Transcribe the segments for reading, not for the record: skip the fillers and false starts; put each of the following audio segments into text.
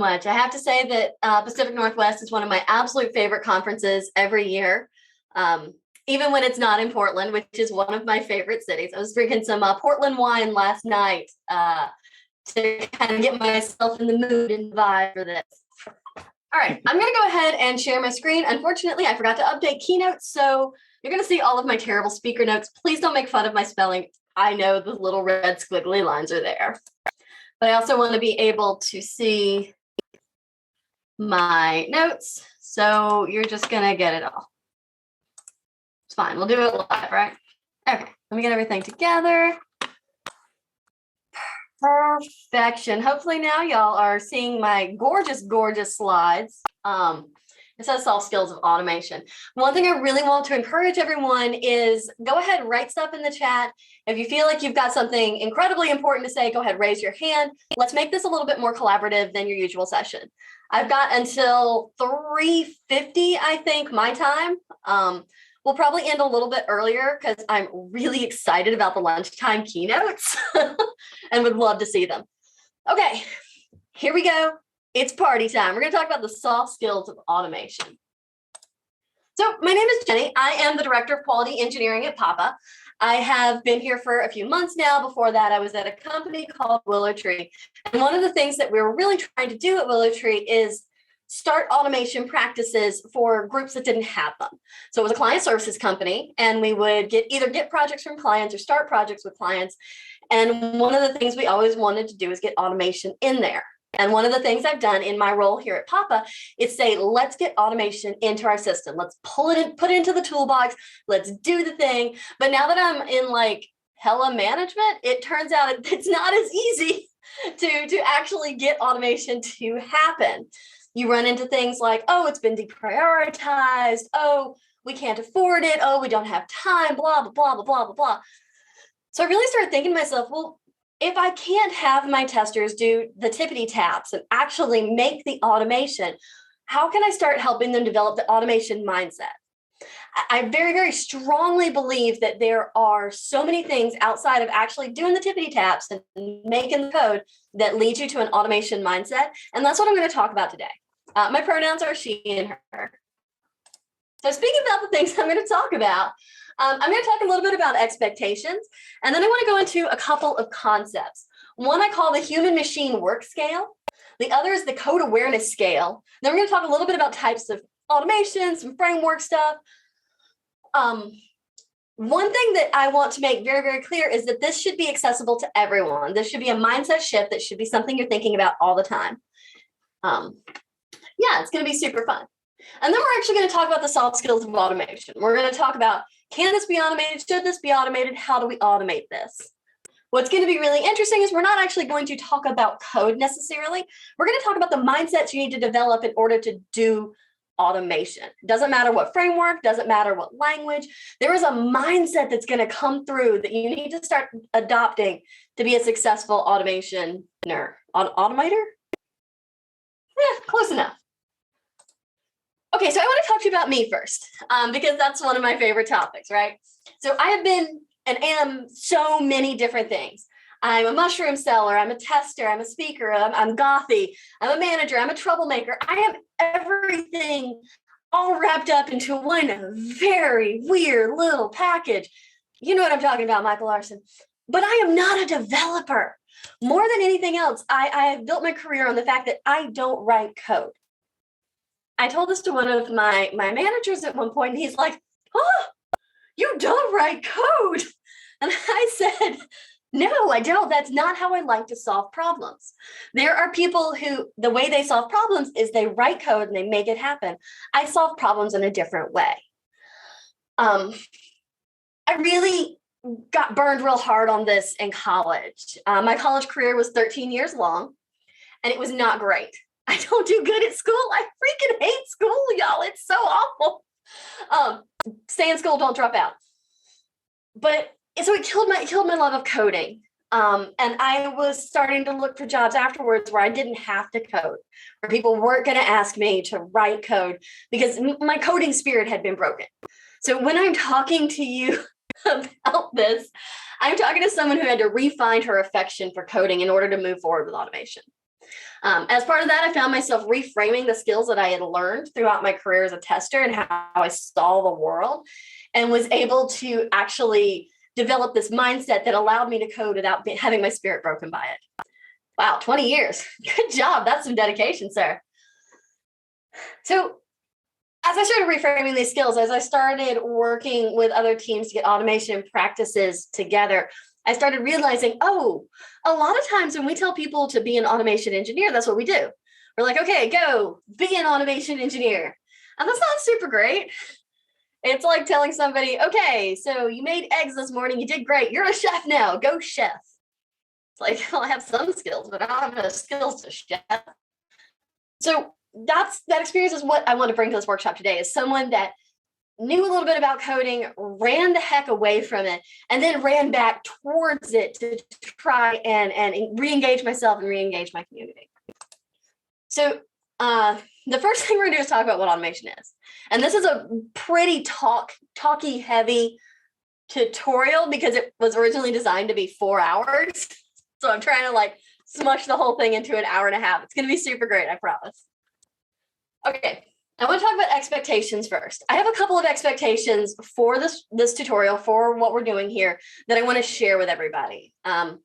much. I have to say that Pacific Northwest is one of my absolute favorite conferences every year. Even when it's not in Portland, which is one of my favorite cities. I was drinking some Portland wine last night to kind of get myself in the mood and vibe for this. All right, I'm going to go ahead and share my screen. Unfortunately, I forgot to update Keynote, so you're going to see all of my terrible speaker notes. Please don't make fun of my spelling. I know the little red squiggly lines are there. But I also want to be able to see my notes, so you're just going to get it all. It's fine. We'll do it live, right? Okay, let me get everything together. Perfection. Hopefully now y'all are seeing my gorgeous, gorgeous slides. It says soft skills of automation. One thing I really want to encourage everyone is go ahead, write stuff in the chat. If you feel like you've got something incredibly important to say, go ahead, raise your hand. Let's make this a little bit more collaborative than your usual session. I've got until 3:50, I think, my time. We'll probably end a little bit earlier because I'm really excited about the lunchtime keynotes and would love to see them. Okay, here we go. It's party time. We're going to talk about the soft skills of automation. So my name is Jenny. I am the Director of Quality Engineering at Papa. I have been here for a few months now. Before that, I was at a company called Willow Tree. And one of the things that we're really trying to do at Willow Tree is start automation practices for groups that didn't have them. So it was a client services company, and we would either get projects from clients or start projects with clients. And one of the things we always wanted to do is get automation in there. And one of the things I've done in my role here at Papa is say, let's get automation into our system. Let's pull it in, put it into the toolbox. Let's do the thing. But now that I'm in like hella management, it turns out it's not as easy to actually get automation to happen. You run into things like, oh, it's been deprioritized. Oh, we can't afford it. Oh, we don't have time, blah, blah, blah, blah, blah, blah, blah. So I really started thinking to myself, well, if I can't have my testers do the tippity taps and actually make the automation, how can I start helping them develop the automation mindset? I very, very strongly believe that there are so many things outside of actually doing the tippity taps and making the code that lead you to an automation mindset. And that's what I'm going to talk about today. My pronouns are she and her. So speaking about the things I'm going to talk about, I'm going to talk a little bit about expectations, and then I want to go into a couple of concepts. One I call the human-machine work scale. The other is the code awareness scale. Then we're going to talk a little bit about types of automation, some framework stuff. One thing that I want to make very, very clear is that this should be accessible to everyone. This should be a mindset shift. That should be something you're thinking about all the time. Yeah, it's going to be super fun. And then we're actually going to talk about the soft skills of automation. We're going to talk about, can this be automated? Should this be automated? How do we automate this? What's going to be really interesting is we're not actually going to talk about code necessarily. We're going to talk about the mindsets you need to develop in order to do automation. Doesn't matter what framework, doesn't matter what language. There is a mindset that's going to come through that you need to start adopting to be a successful automator. Automator? Yeah, close enough. Okay, so I want to talk to you about me first, because that's one of my favorite topics, right? So I have been and am so many different things. I'm a mushroom seller, I'm a tester, I'm a speaker, I'm gothy, I'm a manager, I'm a troublemaker. I have everything all wrapped up into one very weird little package. You know what I'm talking about, Michael Larson. But I am not a developer. More than anything else, I have built my career on the fact that I don't write code. I told this to one of my managers at one point, and he's like, oh, you don't write code. And I said, no, I don't. That's not how I like to solve problems. There are people who, the way they solve problems is they write code and they make it happen. I solve problems in a different way. I really got burned real hard on this in college. My college career was 13 years long, and it was not great. I don't do good at school. I freaking hate school, y'all. It's so awful. Stay in school, don't drop out. But so it killed my love of coding. And I was starting to look for jobs afterwards where I didn't have to code, where people weren't going to ask me to write code because my coding spirit had been broken. So when I'm talking to you about this, I'm talking to someone who had to refine her affection for coding in order to move forward with automation. As part of that, I found myself reframing the skills that I had learned throughout my career as a tester and how I saw the world, and was able to actually develop this mindset that allowed me to code without having my spirit broken by it. Wow, 20 years. Good job. That's some dedication, sir. So as I started reframing these skills, as I started working with other teams to get automation practices together, I started realizing, oh, a lot of times when we tell people to be an automation engineer, that's what we do. We're like, okay, go be an automation engineer. And that's not super great. It's like telling somebody, okay, so you made eggs this morning, you did great. You're a chef now, go chef. It's like, well, I have some skills, but I don't have the skills to chef. So that experience is what I want to bring to this workshop today, is someone that knew a little bit about coding, ran the heck away from it, and then ran back towards it to try and re-engage myself and re-engage my community. So the first thing we're going to do is talk about what automation is. And this is a pretty talky heavy tutorial because it was originally designed to be 4 hours. So I'm trying to like smush the whole thing into an hour and a half. It's going to be super great, I promise. Okay, I want to talk about expectations first. I have a couple of expectations for this tutorial, for what we're doing here, that I want to share with everybody. I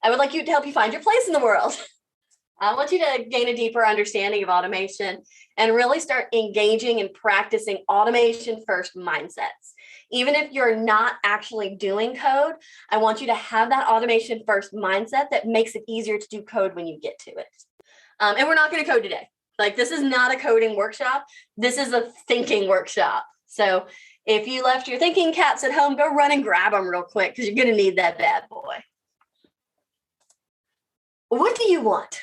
would like to help you find your place in the world. I want you to gain a deeper understanding of automation and really start engaging and practicing automation first mindsets. Even if you're not actually doing code, I want you to have that automation first mindset that makes it easier to do code when you get to it. And we're not going to code today. Like, this is not a coding workshop. This is a thinking workshop. So if you left your thinking caps at home, go run and grab them real quick because you're going to need that bad boy. What do you want?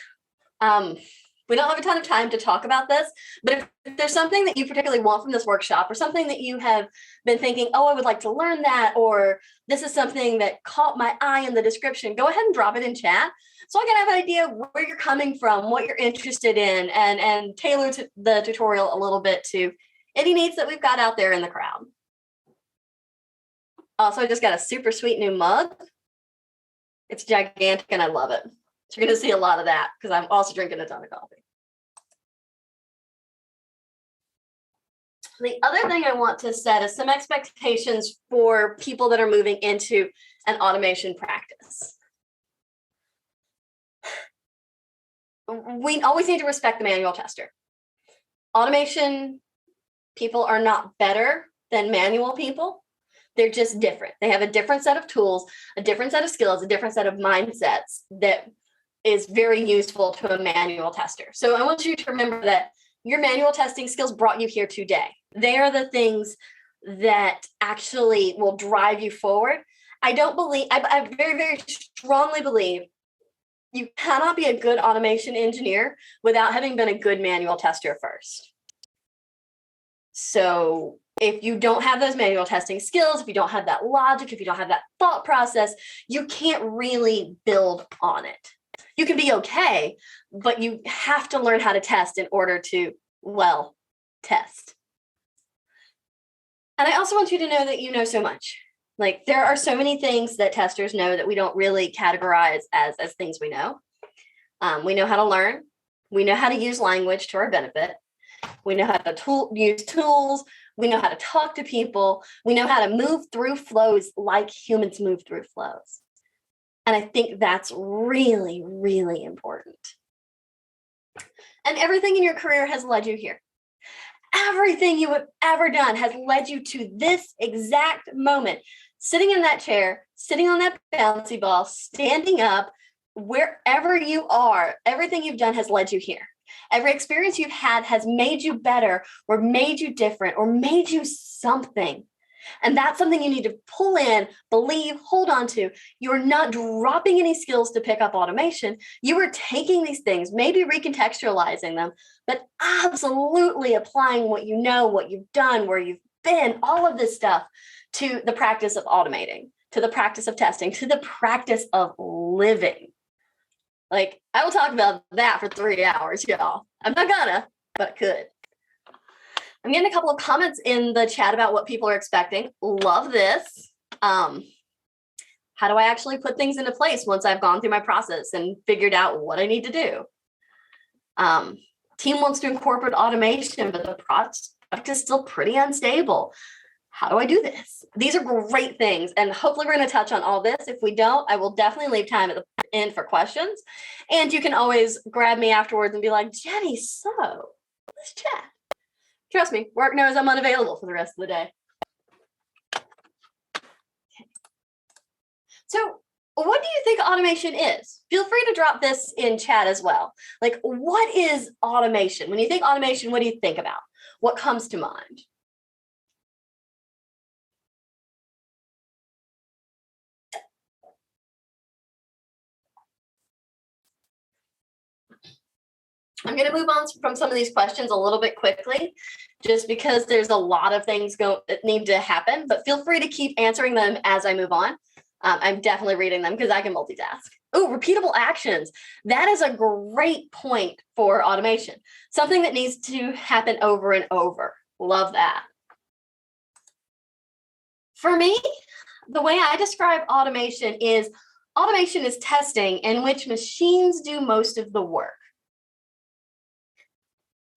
We don't have a ton of time to talk about this, but if there's something that you particularly want from this workshop, or something that you have been thinking, oh, I would like to learn that, or this is something that caught my eye in the description, go ahead and drop it in chat so I can have an idea where you're coming from, what you're interested in, and tailor the tutorial a little bit to any needs that we've got out there in the crowd. Also, I just got a super sweet new mug. It's gigantic and I love it. So you're going to see a lot of that because I'm also drinking a ton of coffee. The other thing I want to set is some expectations for people that are moving into an automation practice. We always need to respect the manual tester. Automation people are not better than manual people. They're just different. They have a different set of tools, a different set of skills, a different set of mindsets that is very useful to a manual tester. So I want you to remember that your manual testing skills brought you here today. They are the things that actually will drive you forward. I very, very strongly believe you cannot be a good automation engineer without having been a good manual tester first. So if you don't have those manual testing skills, if you don't have that logic, if you don't have that thought process, you can't really build on it. You can be okay, but you have to learn how to test in order to, well, test. And I also want you to know that you know so much. Like, there are so many things that testers know that we don't really categorize as things we know. We know how to learn. We know how to use language to our benefit. We know how to use tools. We know how to talk to people. We know how to move through flows like humans move through flows. And I think that's really, really important. And everything in your career has led you here. Everything you have ever done has led you to this exact moment. Sitting in that chair, sitting on that bouncy ball, standing up, wherever you are, everything you've done has led you here. Every experience you've had has made you better, or made you different, or made you something. And that's something you need to pull in, believe, hold on to. You're not dropping any skills to pick up automation. You are taking these things, maybe recontextualizing them, but absolutely applying what you know, what you've done, where you've been, all of this stuff to the practice of automating, to the practice of testing, to the practice of living. Like, I will talk about that for 3 hours, y'all. I'm not gonna, but I could. I'm getting a couple of comments in the chat about what people are expecting. Love this. How do I actually put things into place once I've gone through my process and figured out what I need to do? Team wants to incorporate automation, but the product is still pretty unstable. How do I do this? These are great things. And hopefully we're going to touch on all this. If we don't, I will definitely leave time at the end for questions. And you can always grab me afterwards and be like, Jenny, so let's chat. Trust me, work knows I'm unavailable for the rest of the day. Okay. So what do you think automation is? Feel free to drop this in chat as well. Like, what is automation? When you think automation, what do you think about? What comes to mind? I'm going to move on from some of these questions a little bit quickly, just because there's a lot of things that need to happen, but feel free to keep answering them as I move on. I'm definitely reading them because I can multitask. Oh, repeatable actions. That is a great point for automation. Something that needs to happen over and over. Love that. For me, the way I describe automation is testing in which machines do most of the work.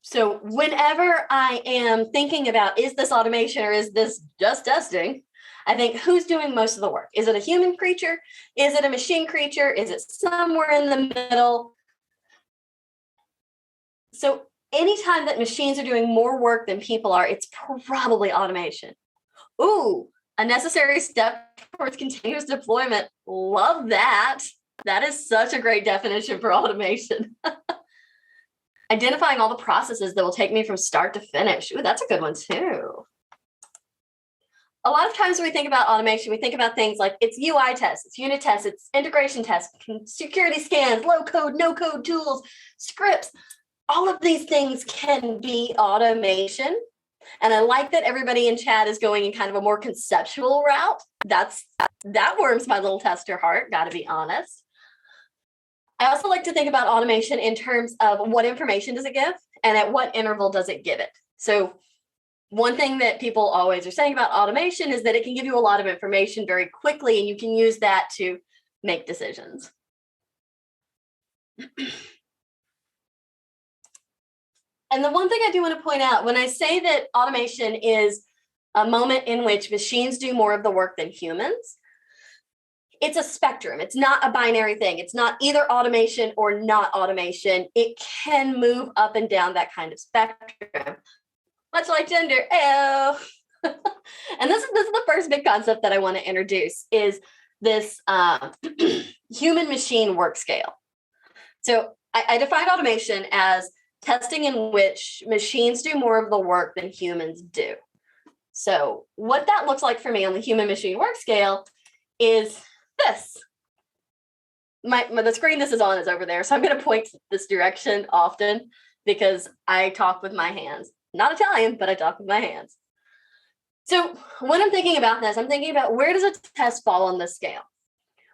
So whenever I am thinking about, is this automation or is this just testing? I think, who's doing most of the work? Is it a human creature? Is it a machine creature? Is it somewhere in the middle? So anytime that machines are doing more work than people are, it's probably automation. Ooh, a necessary step towards continuous deployment. Love that. That is such a great definition for automation. Identifying all the processes that will take me from start to finish. Ooh, that's a good one too. A lot of times when we think about automation, we think about things like it's UI tests, it's unit tests, it's integration tests, security scans, low code, no code tools, scripts. All of these things can be automation. And I like that everybody in chat is going in kind of a more conceptual route. That warms my little tester heart, got to be honest. I also like to think about automation in terms of what information does it give and at what interval does it give it. So one thing that people always are saying about automation is that it can give you a lot of information very quickly, and you can use that to make decisions. And the one thing I do want to point out, when I say that automation is a moment in which machines do more of the work than humans, it's a spectrum. It's not a binary thing. It's not either automation or not automation. It can move up and down that kind of spectrum, much like gender. Oh. And this is the first big concept that I want to introduce is this human machine work scale. So I define automation as testing in which machines do more of the work than humans do. So what that looks like for me on the human machine work scale is this. The screen this is on is over there. So I'm going to point this direction often because I talk with my hands. Not Italian, but I talk with my hands. So when I'm thinking about this, I'm thinking about where does a test fall on this scale?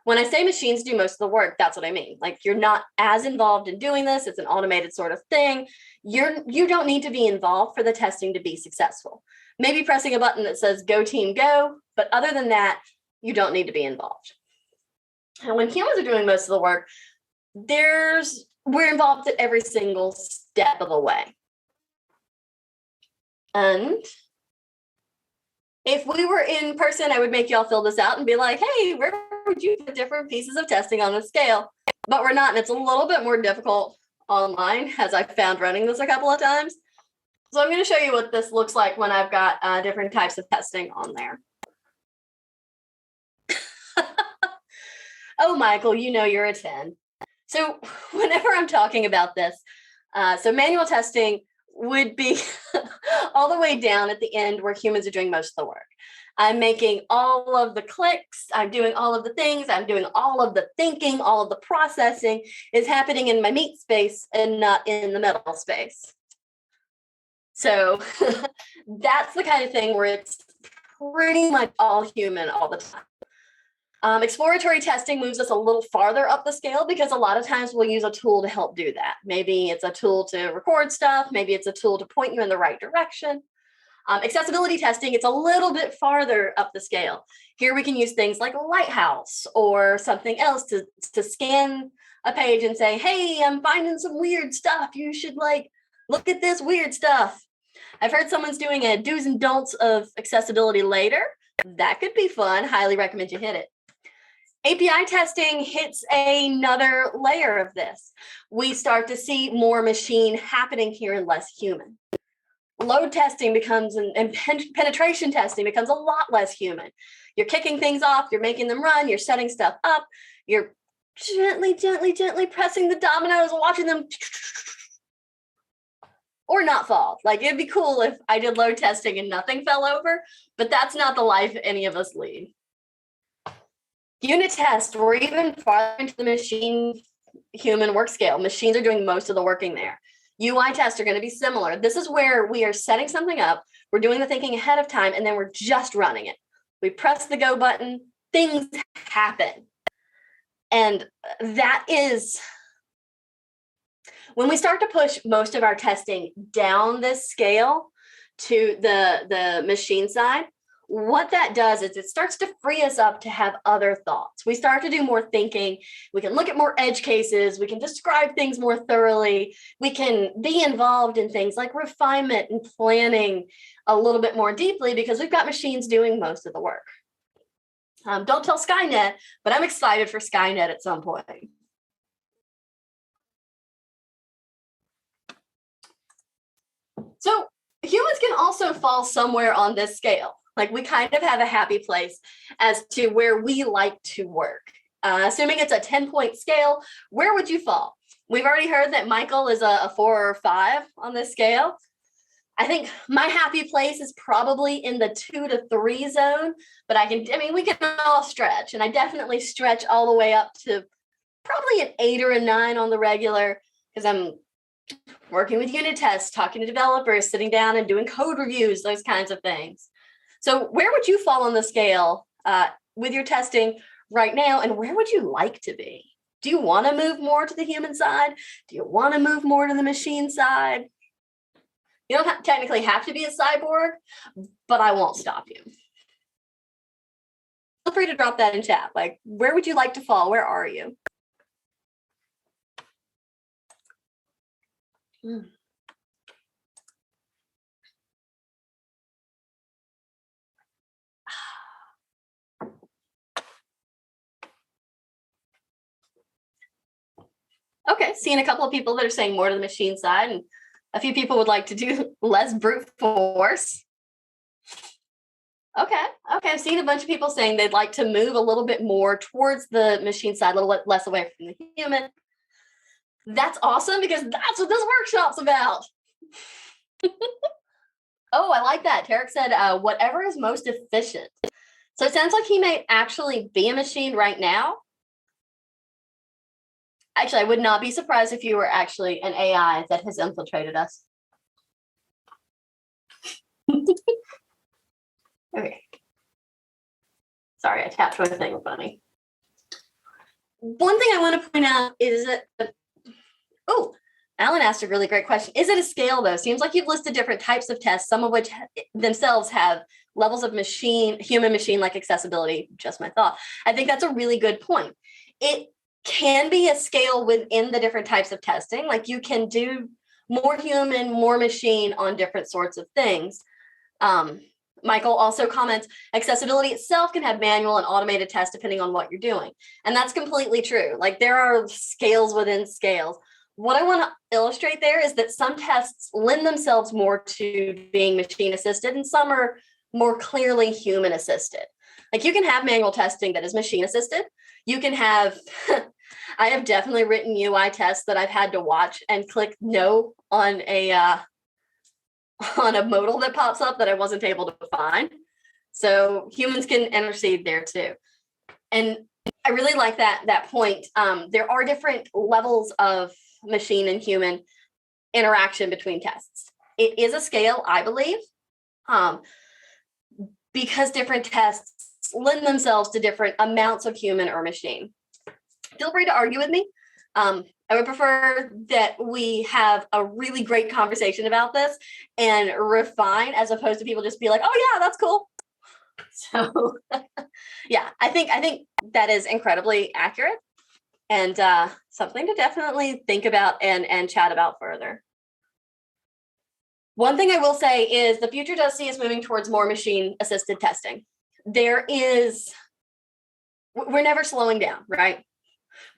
When I say machines do most of the work, that's what I mean. Like you're not as involved in doing this. It's an automated sort of thing. You don't need to be involved for the testing to be successful. Maybe pressing a button that says go team go, but other than that, you don't need to be involved. And when humans are doing most of the work, we're involved at every single step of the way. And if we were in person, I would make y'all fill this out and be like, hey, where would you put different pieces of testing on the scale? But we're not, and it's a little bit more difficult online, as I've found running this a couple of times. So I'm going to show you what this looks like when I've got different types of testing on there. Oh, Michael, you know you're a 10. So whenever I'm talking about this, so manual testing would be all the way down at the end where humans are doing most of the work. I'm making all of the clicks. I'm doing all of the things. I'm doing all of the thinking. All of the processing is happening in my meat space and not in the metal space. So that's the kind of thing where it's pretty much all human all the time. Exploratory testing moves us a little farther up the scale because a lot of times we'll use a tool to help do that. Maybe it's a tool to record stuff. Maybe it's a tool to point you in the right direction. Accessibility testing, it's a little bit farther up the scale. Here we can use things like Lighthouse or something else to scan a page and say, hey, I'm finding some weird stuff. You should like look at this weird stuff. I've heard someone's doing a do's and don'ts of accessibility later. That could be fun. Highly recommend you hit it. API testing hits another layer of this. We start to see more machine happening here and less human. Load testing becomes, and penetration testing becomes a lot less human. You're kicking things off, you're making them run, you're setting stuff up, you're gently pressing the dominoes and watching them or not fall. Like, it'd be cool if I did load testing and nothing fell over, but that's not the life any of us lead. Unit test, we're even farther into the machine human work scale. Machines are doing most of the working there. UI tests are going to be similar. This is where we are setting something up, we're doing the thinking ahead of time, and then we're just running it. We press the go button, things happen. And that is when we start to push most of our testing down this scale to the machine side. What that does is it starts to free us up to have other thoughts. We start to do more thinking. We can look at more edge cases. We can describe things more thoroughly. We can be involved in things like refinement and planning a little bit more deeply because we've got machines doing most of the work. Don't tell Skynet, but I'm excited for Skynet at some point. So humans can also fall somewhere on this scale. Like, we kind of have a happy place as to where we like to work. Assuming it's a 10-point scale, where would you fall? We've already heard that Michael is a 4 or 5 on this scale. I think my happy place is probably in the 2 to 3 zone, but we can all stretch, and I definitely stretch all the way up to probably an 8 or a 9 on the regular, because I'm working with unit tests, talking to developers, sitting down and doing code reviews, those kinds of things. So where would you fall on the scale with your testing right now, and where would you like to be? Do you want to move more to the human side? Do you want to move more to the machine side? You don't technically have to be a cyborg, but I won't stop you. Feel free to drop that in chat. Like, where would you like to fall? Where are you? Okay, seeing a couple of people that are saying more to the machine side, and a few people would like to do less brute force. Okay, I've seen a bunch of people saying they'd like to move a little bit more towards the machine side, a little bit less away from the human. That's awesome, because that's what this workshop's about. Oh, I like that. Tarek said, whatever is most efficient. So it sounds like he may actually be a machine right now. Actually, I would not be surprised if you were actually an AI that has infiltrated us. Okay. Sorry, I tapped my thing funny. One thing I want to point out is that, Alan asked a really great question. Is it a scale, though? Seems like you've listed different types of tests, some of which themselves have levels of human machine-like accessibility. Just my thought. I think that's a really good point. It can be a scale within the different types of testing. Like, you can do more human, more machine on different sorts of things. Michael also comments, accessibility itself can have manual and automated tests depending on what you're doing. And that's completely true. Like, there are scales within scales. What I want to illustrate there is that some tests lend themselves more to being machine assisted, and some are more clearly human assisted. Like, you can have manual testing that is machine assisted. You can have, I have definitely written UI tests that I've had to watch and click no on a modal that pops up that I wasn't able to find. So humans can intercede there too. And I really like that point. There are different levels of machine and human interaction between tests. It is a scale, I believe, because different tests lend themselves to different amounts of human or machine. Feel free to argue with me. I would prefer that we have a really great conversation about this and refine, as opposed to people just be like, oh yeah, that's cool. So yeah, I think that is incredibly accurate. and something to definitely think about and chat about further. One thing I will say is the future does see us moving towards more machine-assisted testing. We're never slowing down, right?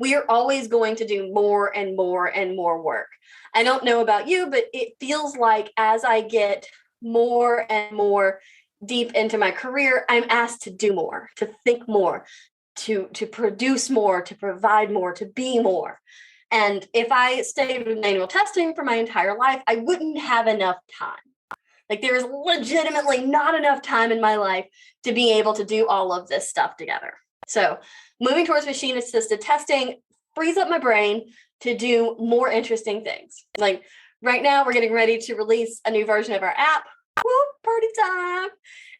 We are always going to do more and more and more work. I don't know about you, but it feels like as I get more and more deep into my career, I'm asked to do more, to think more, to produce more, to provide more, to be more. And if I stayed with manual testing for my entire life, I wouldn't have enough time. Like there is legitimately not enough time in my life to be able to do all of this stuff together. So moving towards machine-assisted testing frees up my brain to do more interesting things. Like right now, we're getting ready to release a new version of our app. Woo, party time.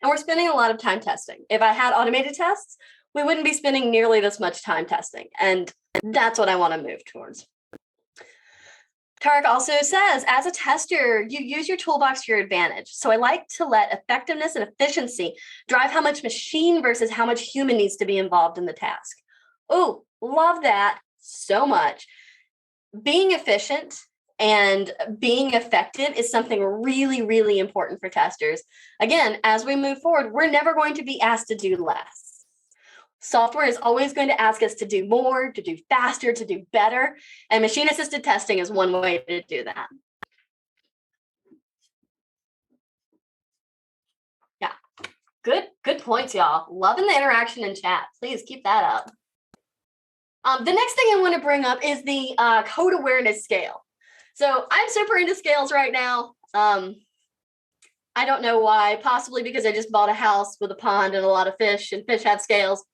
And we're spending a lot of time testing. If I had automated tests, we wouldn't be spending nearly this much time testing. And that's what I want to move towards. Tarek also says, as a tester, you use your toolbox to your advantage. So I like to let effectiveness and efficiency drive how much machine versus how much human needs to be involved in the task. Oh, love that so much. Being efficient and being effective is something really, really important for testers. Again, as we move forward, we're never going to be asked to do less. Software is always going to ask us to do more, to do faster, to do better. And machine-assisted testing is one way to do that. Yeah, good points, y'all. Loving the interaction in chat. Please keep that up. The next thing I want to bring up is the code awareness scale. So I'm super into scales right now. I don't know why, possibly because I just bought a house with a pond and a lot of fish, and fish have scales.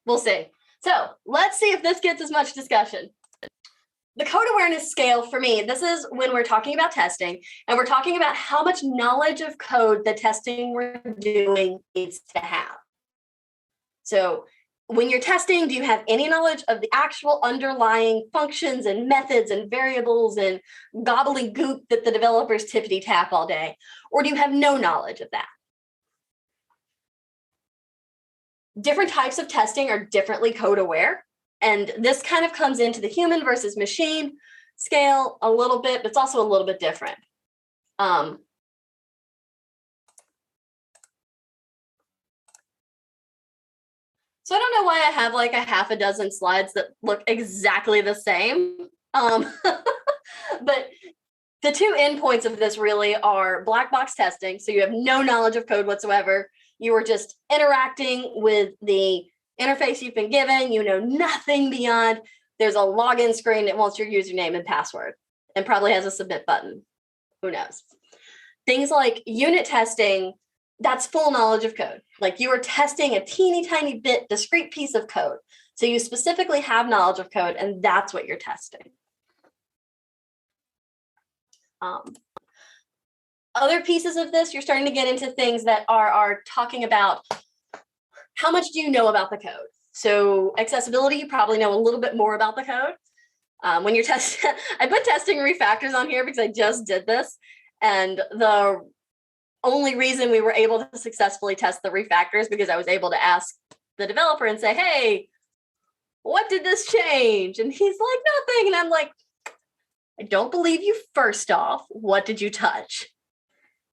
We'll see. So let's see if this gets as much discussion. The code awareness scale for me, this is when we're talking about testing, and we're talking about how much knowledge of code the testing we're doing needs to have. So when you're testing, do you have any knowledge of the actual underlying functions and methods and variables and gobbledygook that the developers tippity tap all day? Or do you have no knowledge of that? Different types of testing are differently code aware. And this kind of comes into the human versus machine scale a little bit, but it's also a little bit different. So I don't know why I have like a half a dozen slides that look exactly the same. But the two endpoints of this really are black box testing. So you have no knowledge of code whatsoever. You are just interacting with the interface you've been given. You know nothing beyond there's a login screen that wants your username and password and probably has a submit button. Who knows? Things like unit testing, that's full knowledge of code. Like you are testing a teeny tiny bit, discrete piece of code. So you specifically have knowledge of code, and that's what you're testing. Other pieces of this, you're starting to get into things that are talking about how much do you know about the code? So accessibility, you probably know a little bit more about the code. When you're testing, I put testing refactors on here because I just did this. And the only reason we were able to successfully test the refactors because I was able to ask the developer and say, hey, what did this change? And he's like, nothing. And I'm like, I don't believe you first off. What did you touch?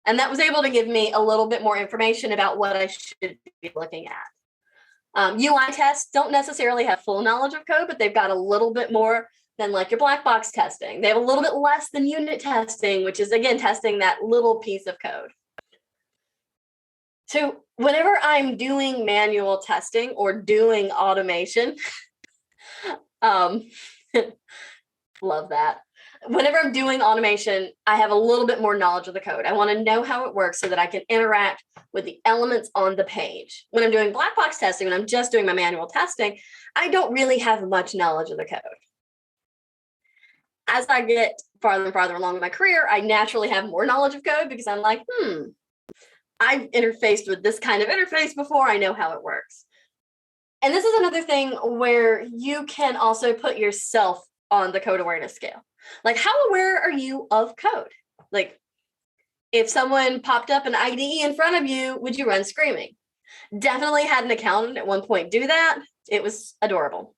And that was able to give me a little bit more information about what I should be looking at. UI tests don't necessarily have full knowledge of code, but they've got a little bit more than like your black box testing. They have a little bit less than unit testing, which is, again, testing that little piece of code. So whenever I'm doing manual testing or doing automation, love that. Whenever I'm doing automation, I have a little bit more knowledge of the code. I want to know how it works so that I can interact with the elements on the page. When I'm doing black box testing, when I'm just doing my manual testing, I don't really have much knowledge of the code. As I get farther and farther along in my career, I naturally have more knowledge of code because I'm like, I've interfaced with this kind of interface before. I know how it works. And this is another thing where you can also put yourself on the code awareness scale. Like, how aware are you of code? Like, if someone popped up an IDE in front of you, would you run screaming? Definitely had an accountant at one point do that. It was adorable.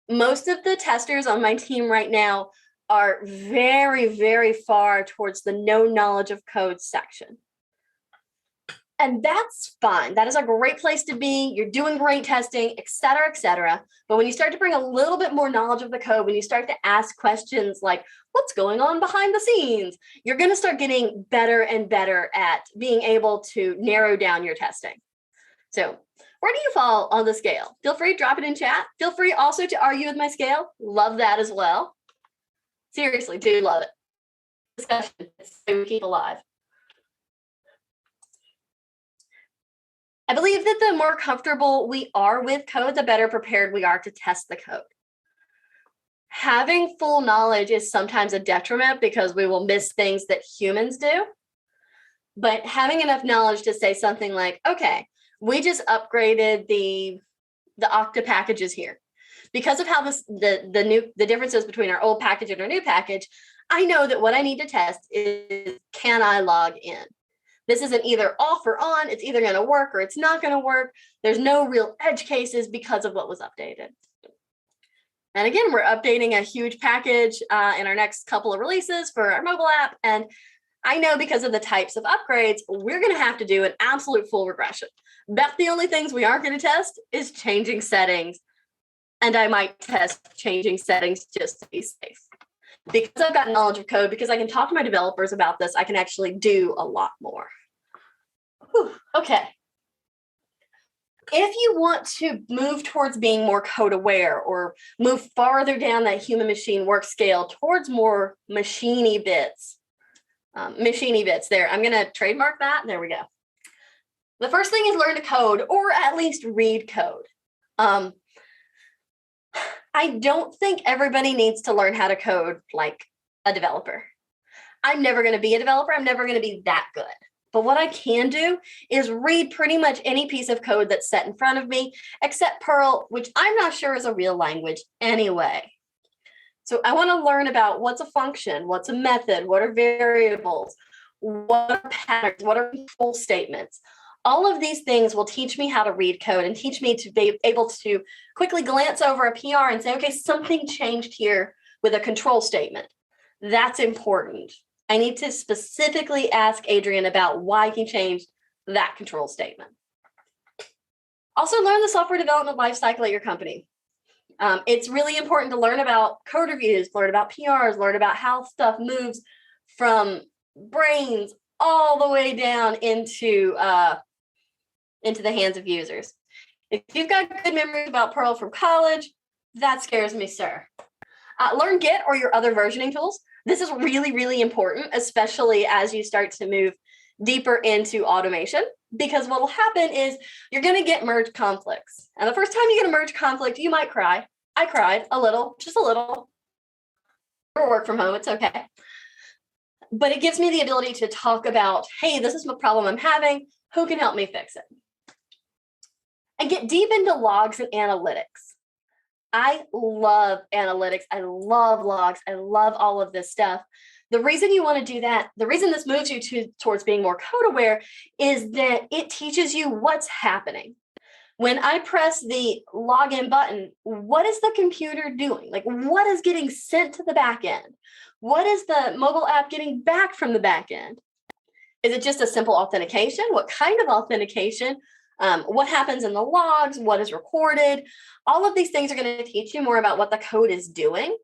most of the testers on my team right now are very, very far towards the no knowledge of code section. And that's fine. That is a great place to be. You're doing great testing, et cetera, et cetera. But when you start to bring a little bit more knowledge of the code, when you start to ask questions like, what's going on behind the scenes, you're going to start getting better and better at being able to narrow down your testing. So where do you fall on the scale? Feel free to drop it in chat. Feel free also to argue with my scale. Love that as well. Seriously, do love it. Discussion, it's so we keep alive. I believe that the more comfortable we are with code, the better prepared we are to test the code. Having full knowledge is sometimes a detriment because we will miss things that humans do. But having enough knowledge to say something like, okay, we just upgraded the Okta packages here. Because of how the differences between our old package and our new package, I know that what I need to test is, can I log in? This isn't either off or on. It's either going to work or it's not going to work. There's no real edge cases because of what was updated. And again, we're updating a huge package in our next couple of releases for our mobile app. And I know because of the types of upgrades, we're going to have to do an absolute full regression. About the only things we aren't going to test is changing settings. And I might test changing settings just to be safe. Because I've got knowledge of code, because I can talk to my developers about this, I can actually do a lot more. Whew, okay. If you want to move towards being more code aware or move farther down that human machine work scale towards more machine-y bits there, I'm going to trademark that. There we go. The first thing is learn to code or at least read code. I don't think everybody needs to learn how to code like a developer. I'm never going to be a developer. I'm never going to be that good. But what I can do is read pretty much any piece of code that's set in front of me, except Perl, which I'm not sure is a real language anyway. So I want to learn about what's a function, what's a method, what are variables, what are patterns, what are control statements. All of these things will teach me how to read code and teach me to be able to quickly glance over a PR and say, okay, something changed here with a control statement. That's important. I need to specifically ask Adrian about why he changed that control statement. Also, learn the software development lifecycle at your company. It's really important to learn about code reviews, learn about PRs, learn about how stuff moves from brains all the way down into the hands of users. If you've got good memories about Perl from college, that scares me, sir. Learn Git or your other versioning tools. This is really, really important, especially as you start to move deeper into automation, because what will happen is you're going to get merge conflicts. And the first time you get a merge conflict, you might cry. I cried a little, just a little. Or work from home, it's okay. But it gives me the ability to talk about, hey, this is the problem I'm having. Who can help me fix it? And get deep into logs and analytics. I love analytics. I love logs. I love all of this stuff. The reason you want to do that, the reason this moves you towards being more code aware is that it teaches you what's happening. When I press the login button, what is the computer doing? Like, what is getting sent to the back end? What is the mobile app getting back from the back end? Is it just a simple authentication? What kind of authentication? What happens in the logs? What is recorded? All of these things are going to teach you more about what the code is doing.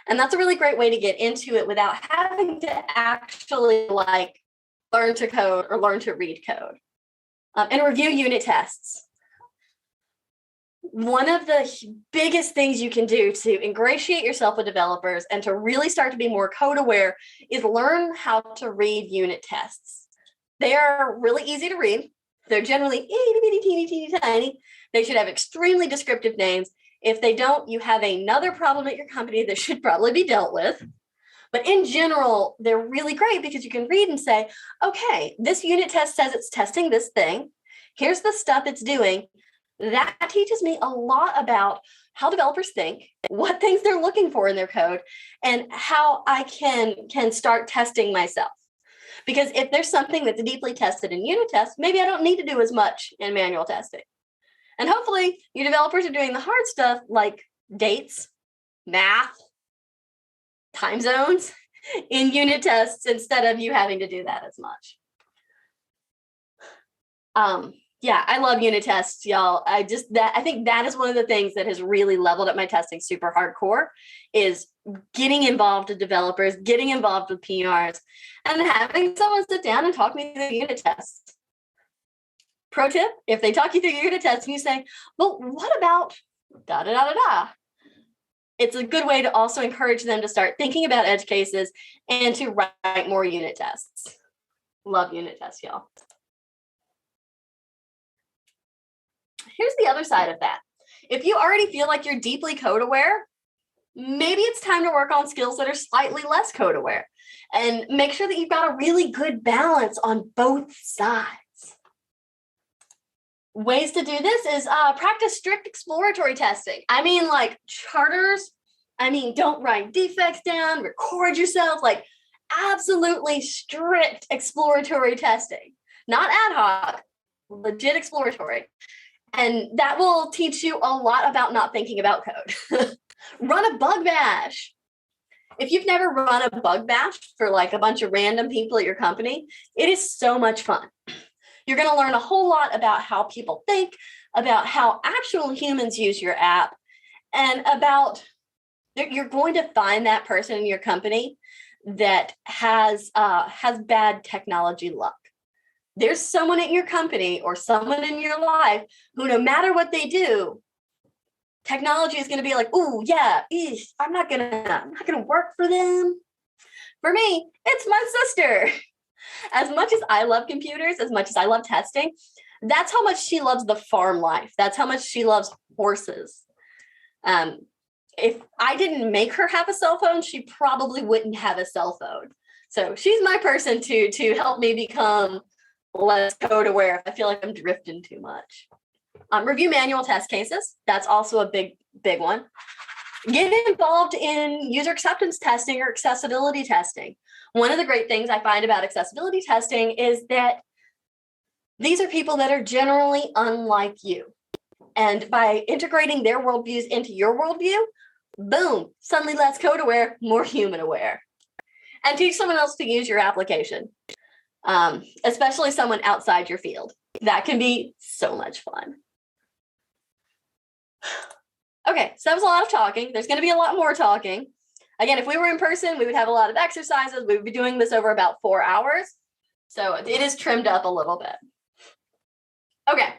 And that's a really great way to get into it without having to actually learn to code or learn to read code. And review unit tests. One of the biggest things you can do to ingratiate yourself with developers and to really start to be more code aware is learn how to read unit tests. They are really easy to read. They're generally itty bitty, teeny, teeny, tiny. They should have extremely descriptive names. If they don't, you have another problem at your company that should probably be dealt with. But in general, they're really great because you can read and say, okay, this unit test says it's testing this thing. Here's the stuff it's doing. That teaches me a lot about how developers think, what things they're looking for in their code, and how I can start testing myself. Because if there's something that's deeply tested in unit tests, maybe I don't need to do as much in manual testing. And hopefully your developers are doing the hard stuff like dates, math, time zones in unit tests instead of you having to do that as much. Yeah, I love unit tests, y'all. I think that is one of the things that has really leveled up my testing super hardcore, is getting involved with developers, getting involved with PRs, and having someone sit down and talk me through the unit tests. Pro tip, if they talk you through your unit tests and you say, well, what about da da da da da? It's a good way to also encourage them to start thinking about edge cases and to write more unit tests. Love unit tests, y'all. Here's the other side of that. If you already feel like you're deeply code aware, maybe it's time to work on skills that are slightly less code aware, and make sure that you've got a really good balance on both sides. Ways to do this is practice strict exploratory testing. I mean, like charters. I mean, don't write defects down, record yourself, like absolutely strict exploratory testing, not ad hoc, legit exploratory. And that will teach you a lot about not thinking about code. Run a bug bash. If you've never run a bug bash for like a bunch of random people at your company, it is so much fun. You're going to learn a whole lot about how people think, about how actual humans use your app, and about you're going to find that person in your company that has bad technology luck. There's someone at your company or someone in your life who, no matter what they do, technology is going to be like, oh yeah, I'm not gonna work for them. For me, it's my sister. As much as I love computers, as much as I love testing, that's how much she loves the farm life. That's how much she loves horses. If I didn't make her have a cell phone, she probably wouldn't have a cell phone. So she's my person to help me become less code aware if I feel like I'm drifting too much. Review manual test cases. That's also a big one. Get involved in user acceptance testing or accessibility testing. One of the great things I find about accessibility testing is that these are people that are generally unlike you. And by integrating their worldviews into your worldview, boom, suddenly less code aware, more human aware. And teach someone else to use your application. Especially someone outside your field. That can be so much fun. Okay, so that was a lot of talking. There's going to be a lot more talking. Again, if we were in person, we would have a lot of exercises. We would be doing this over about 4 hours. So it is trimmed up a little bit. Okay,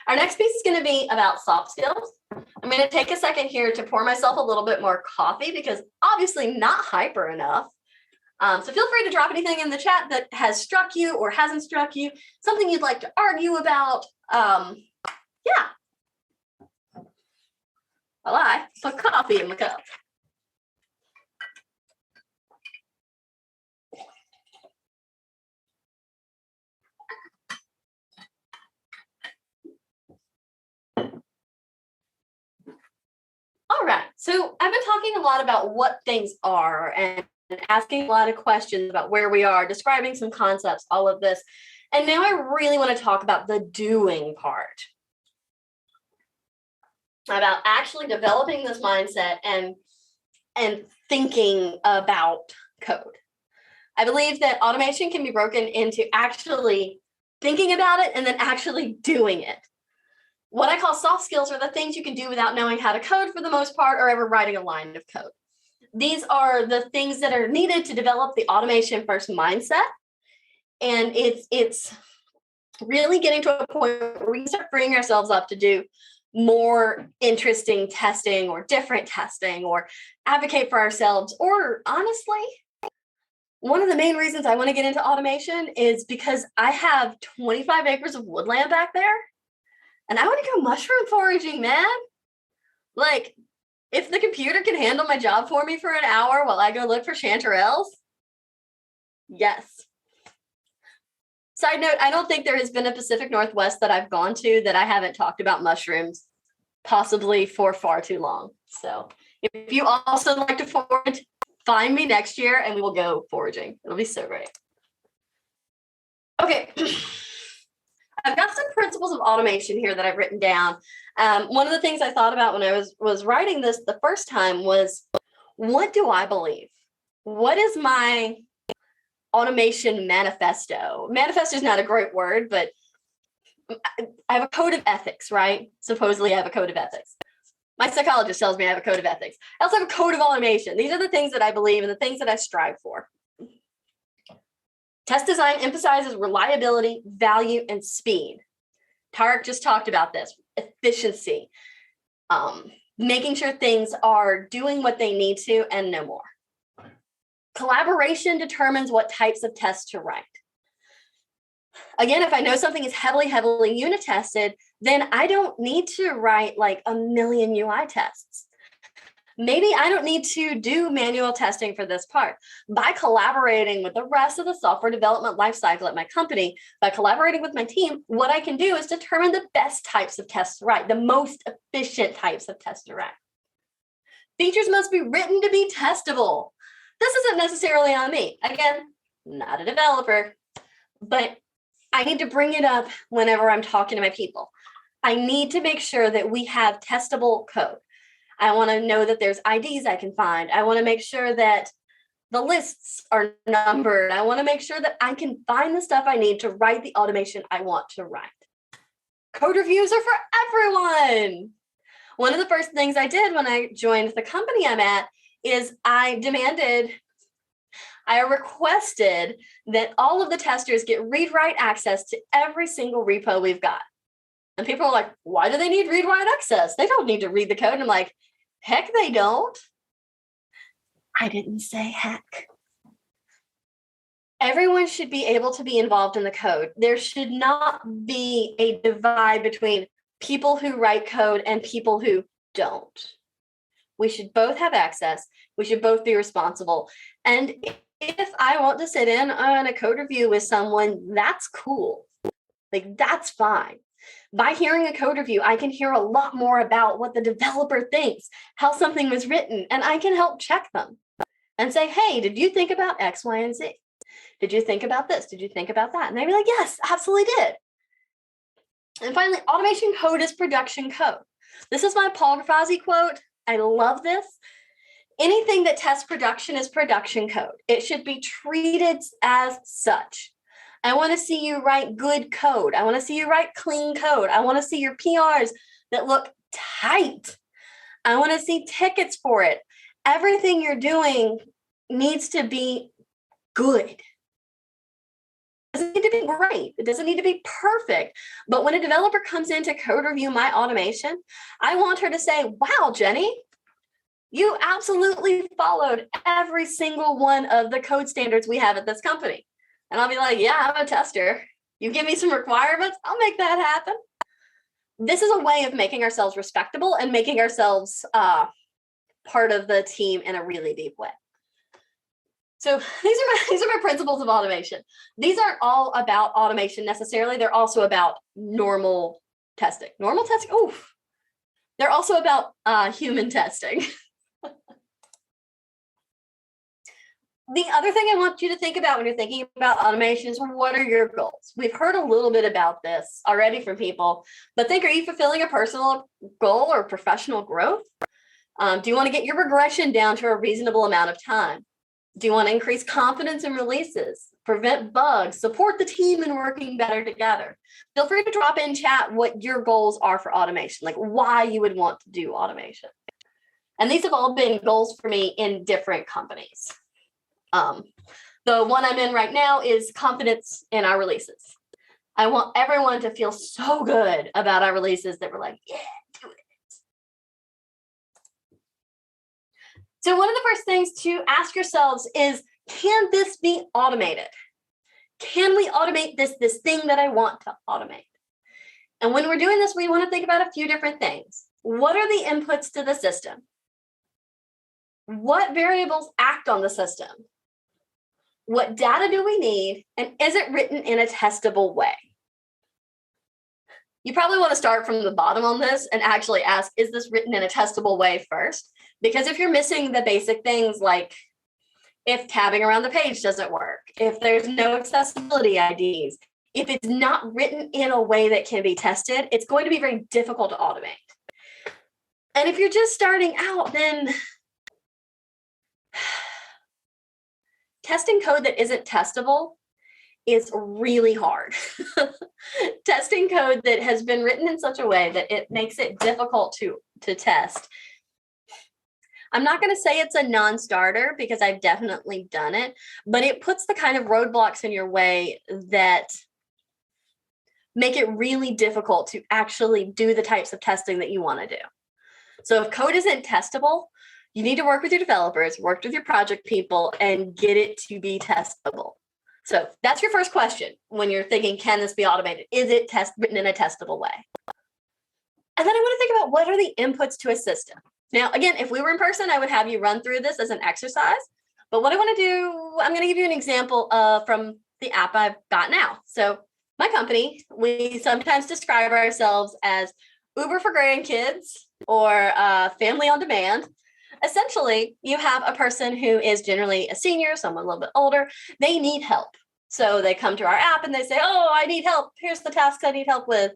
our next piece is going to be about soft skills. I'm going to take a second here to pour myself a little bit more coffee because obviously not hyper enough. So feel free to drop anything in the chat that has struck you or hasn't struck you, something you'd like to argue about. Yeah. Well, I put coffee in my cup. All right, so I've been talking a lot about what things are and asking a lot of questions about where we are, describing some concepts, all of this. And now I really want to talk about the doing part, about actually developing this mindset and thinking about code. I believe that automation can be broken into actually thinking about it and then actually doing it. What I call soft skills are the things you can do without knowing how to code for the most part or ever writing a line of code. These are the things that are needed to develop the automation first mindset. And it's really getting to a point where we start freeing ourselves up to do more interesting testing or different testing or advocate for ourselves. Or honestly, one of the main reasons I want to get into automation is because I have 25 acres of woodland back there and I want to go mushroom foraging, man. Like, if the computer can handle my job for me for an hour while I go look for chanterelles, yes. Side note, I don't think there has been a Pacific Northwest that I've gone to that I haven't talked about mushrooms, possibly for far too long. So if you also like to forage, find me next year and we will go foraging. It'll be so great. Okay. I've got some principles of automation here that I've written down. One of the things I thought about when I was writing this the first time was, what do I believe? What is my automation manifesto? Manifesto is not a great word, but I have a code of ethics, right? Supposedly I have a code of ethics. My psychologist tells me I have a code of ethics. I also have a code of automation. These are the things that I believe and the things that I strive for. Test design emphasizes reliability, value, and speed. Tarek just talked about this. Efficiency. Making sure things are doing what they need to and no more. Collaboration determines what types of tests to write. Again, if I know something is heavily unit tested, then I don't need to write like a million UI tests. Maybe I don't need to do manual testing for this part. By collaborating with the rest of the software development lifecycle at my company, by collaborating with my team, what I can do is determine the best types of tests to write, the most efficient types of tests to write. Features must be written to be testable. This isn't necessarily on me. Again, not a developer, but I need to bring it up whenever I'm talking to my people. I need to make sure that we have testable code. I want to know that there's IDs I can find. I want to make sure that the lists are numbered. I want to make sure that I can find the stuff I need to write the automation I want to write. Code reviews are for everyone. One of the first things I did when I joined the company I'm at is I requested that all of the testers get read-write access to every single repo we've got. And people are like, why do they need read-write access? They don't need to read the code. And I'm like, heck, they don't. I didn't say heck. Everyone should be able to be involved in the code. There should not be a divide between people who write code and people who don't. We should both have access. We should both be responsible. And if I want to sit in on a code review with someone, that's cool. Like, that's fine. By hearing a code review, I can hear a lot more about what the developer thinks, how something was written, and I can help check them and say, hey, did you think about X, Y, and Z? Did you think about this? Did you think about that? And they'd be like, yes, absolutely did. And finally, automation code is production code. This is my Paul Grafazzi quote. I love this. Anything that tests production is production code. It should be treated as such. I want to see you write good code. I want to see you write clean code. I want to see your PRs that look tight. I want to see tickets for it. Everything you're doing needs to be good. It doesn't need to be great. It doesn't need to be perfect. But when a developer comes in to code review my automation, I want her to say, wow, Jenny, you absolutely followed every single one of the code standards we have at this company. And I'll be like, yeah, I'm a tester. You give me some requirements, I'll make that happen. This is a way of making ourselves respectable and making ourselves part of the team in a really deep way. So these are my principles of automation. These aren't all about automation necessarily. They're also about normal testing. Normal testing, oof. They're also about human testing. The other thing I want you to think about when you're thinking about automation is, what are your goals? We've heard a little bit about this already from people, but think, are you fulfilling a personal goal or professional growth? Do you want to get your regression down to a reasonable amount of time? Do you want to increase confidence in releases, prevent bugs, support the team in working better together? Feel free to drop in chat what your goals are for automation, like why you would want to do automation. And these have all been goals for me in different companies. The one I'm in right now is confidence in our releases. I want everyone to feel so good about our releases that we're like, yeah, do it. So one of the first things to ask yourselves is, can this be automated? Can we automate this thing that I want to automate? And when we're doing this, we want to think about a few different things. What are the inputs to the system? What variables act on the system? What data do we need? And is it written in a testable way? You probably want to start from the bottom on this and actually ask, is this written in a testable way first? Because if you're missing the basic things, like if tabbing around the page doesn't work, if there's no accessibility IDs, if it's not written in a way that can be tested, it's going to be very difficult to automate. And if you're just starting out, then testing code that isn't testable is really hard. Testing code that has been written in such a way that it makes it difficult to test. I'm not going to say it's a non-starter because I've definitely done it, but it puts the kind of roadblocks in your way that make it really difficult to actually do the types of testing that you want to do. So if code isn't testable, you need to work with your developers, work with your project people, and get it to be testable. So that's your first question when you're thinking, can this be automated? Is it written in a testable way? And then I want to think about what are the inputs to a system. Now, again, if we were in person, I would have you run through this as an exercise. But what I want to do, I'm going to give you an example from the app I've got now. So my company, we sometimes describe ourselves as Uber for grandkids or family on demand. Essentially, you have a person who is generally a senior, someone a little bit older. They need help. So they come to our app and they say, oh, I need help. Here's the tasks I need help with.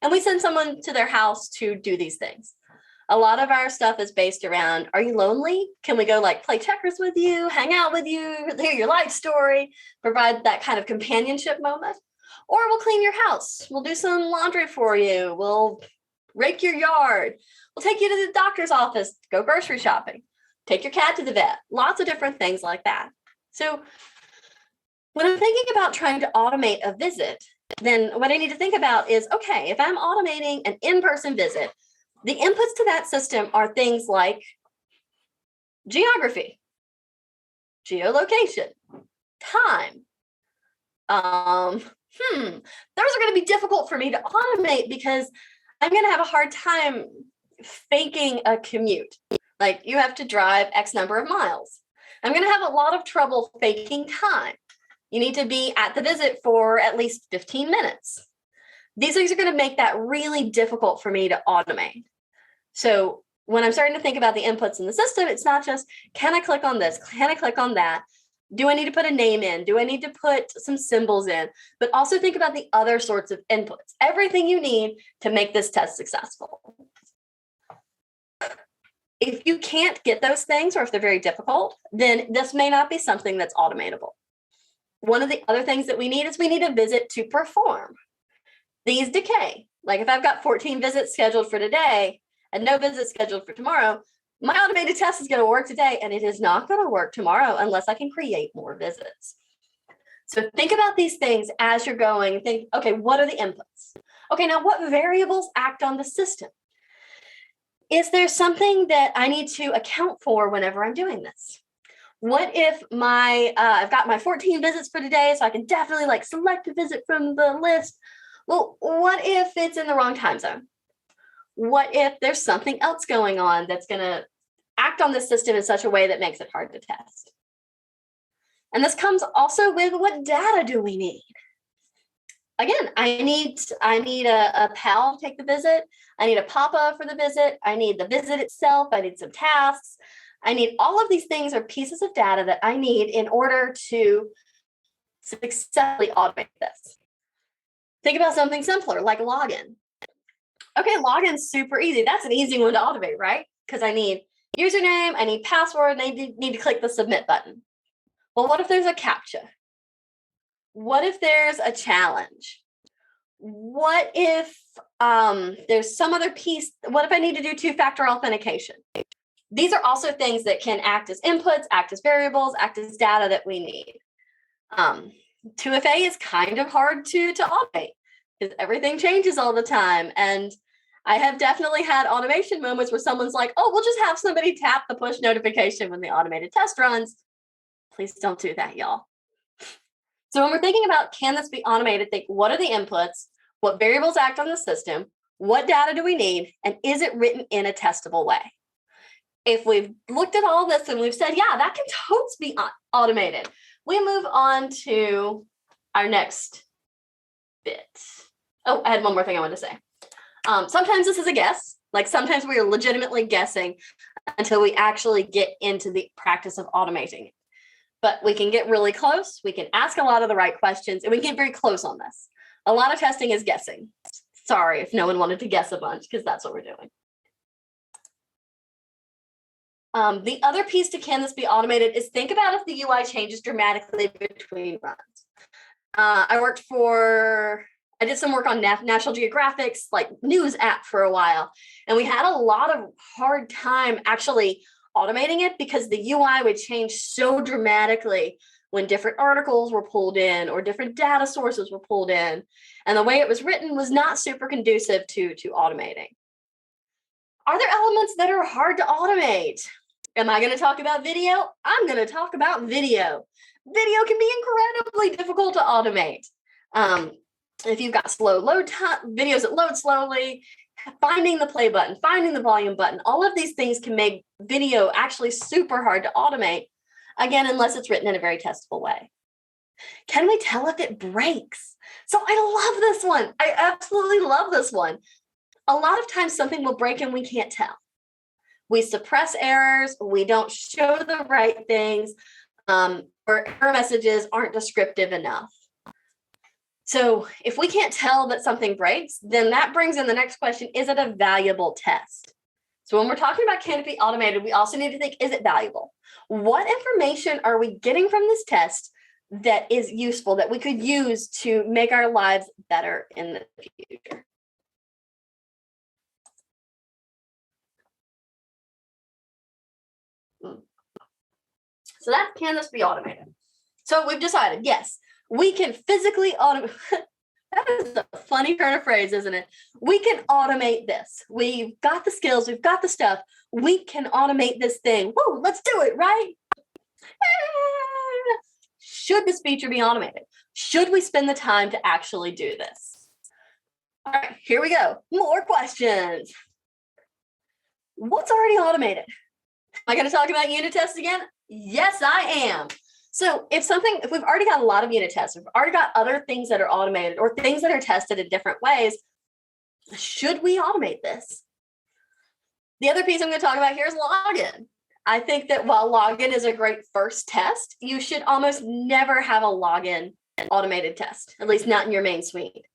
And we send someone to their house to do these things. A lot of our stuff is based around, are you lonely? Can we go like play checkers with you, hang out with you, hear your life story, provide that kind of companionship moment? Or we'll clean your house. We'll do some laundry for you. We'll rake your yard. We'll take you to the doctor's office, go grocery shopping, take your cat to the vet, lots of different things like that. So when I'm thinking about trying to automate a visit, then what I need to think about is, okay, if I'm automating an in-person visit, the inputs to that system are things like geography, geolocation, time. Those are going to be difficult for me to automate because I'm going to have a hard time faking a commute. Like you have to drive X number of miles. I'm going to have a lot of trouble faking time. You need to be at the visit for at least 15 minutes. These things are going to make that really difficult for me to automate. So when I'm starting to think about the inputs in the system, it's not just, can I click on this? Can I click on that? Do I need to put a name in? Do I need to put some symbols in? But also think about the other sorts of inputs, everything you need to make this test successful. If you can't get those things, or if they're very difficult, then this may not be something that's automatable. One of the other things that we need is we need a visit to perform. These decay. Like if I've got 14 visits scheduled for today and no visits scheduled for tomorrow, my automated test is going to work today and it is not going to work tomorrow unless I can create more visits. So think about these things as you're going. Think, okay, what are the inputs? Okay, now what variables act on the system? Is there something that I need to account for whenever I'm doing this? What if I've got my 14 visits for today, so I can definitely like select a visit from the list. Well, what if it's in the wrong time zone? What if there's something else going on that's going to act on the system in such a way that makes it hard to test? And this comes also with what data do we need? Again, I need a PAL to take the visit. I need a PAPA for the visit. I need the visit itself. I need some tasks. I need all of these things are pieces of data that I need in order to successfully automate this. Think about something simpler like login. Okay, login's super easy. That's an easy one to automate, right? Because I need username, I need password, and I need to click the submit button. Well, what if there's a CAPTCHA? What if there's a challenge? What if there's some other piece? What if I need to do two-factor authentication? These are also things that can act as inputs, act as variables, act as data that we need. 2FA is kind of hard to automate because everything changes all the time. And I have definitely had automation moments where someone's like, oh, we'll just have somebody tap the push notification when the automated test runs. Please don't do that, y'all. So when we're thinking about, can this be automated, think, what are the inputs? What variables act on the system? What data do we need? And is it written in a testable way? If we've looked at all this and we've said, yeah, that can totes be automated, we move on to our next bit. Oh, I had one more thing I wanted to say. Sometimes this is a guess. Like sometimes we are legitimately guessing until we actually get into the practice of automating it. But we can get really close. We can ask a lot of the right questions and we can get very close on this. A lot of testing is guessing. Sorry if no one wanted to guess a bunch, because that's what we're doing. The other piece to can this be automated is think about if the UI changes dramatically between runs. I did some work on National Geographic's like news app for a while, and we had a lot of hard time actually automating it because the UI would change so dramatically when different articles were pulled in or different data sources were pulled in, and the way it was written was not super conducive to automating. Are there elements that are hard to automate? Am I going to talk about video? I'm going to talk about video. Video can be incredibly difficult to automate. If you've got slow load time, videos that load slowly, finding the play button, finding the volume button, all of these things can make video actually super hard to automate, again, unless it's written in a very testable way. Can we tell if it breaks? So I love this one. I absolutely love this one. A lot of times something will break and we can't tell. We suppress errors, we don't show the right things, or error messages aren't descriptive enough. So if we can't tell that something breaks, then that brings in the next question, is it a valuable test? So when we're talking about can it be automated, we also need to think, is it valuable? What information are we getting from this test that is useful, that we could use to make our lives better in the future? So that can this be automated? So we've decided, yes, we can physically automate. That is a funny turn of phrase, isn't it? We can automate this. We've got the skills, we've got the stuff. We can automate this thing. Woo, let's do it, right? Should this feature be automated? Should we spend the time to actually do this? All right, here we go. More questions. What's already automated? Am I going to talk about unit tests again? Yes, I am. So if we've already got a lot of unit tests, we've already got other things that are automated or things that are tested in different ways, should we automate this? The other piece I'm going to talk about here is login. I think that while login is a great first test, you should almost never have a login automated test, at least not in your main suite,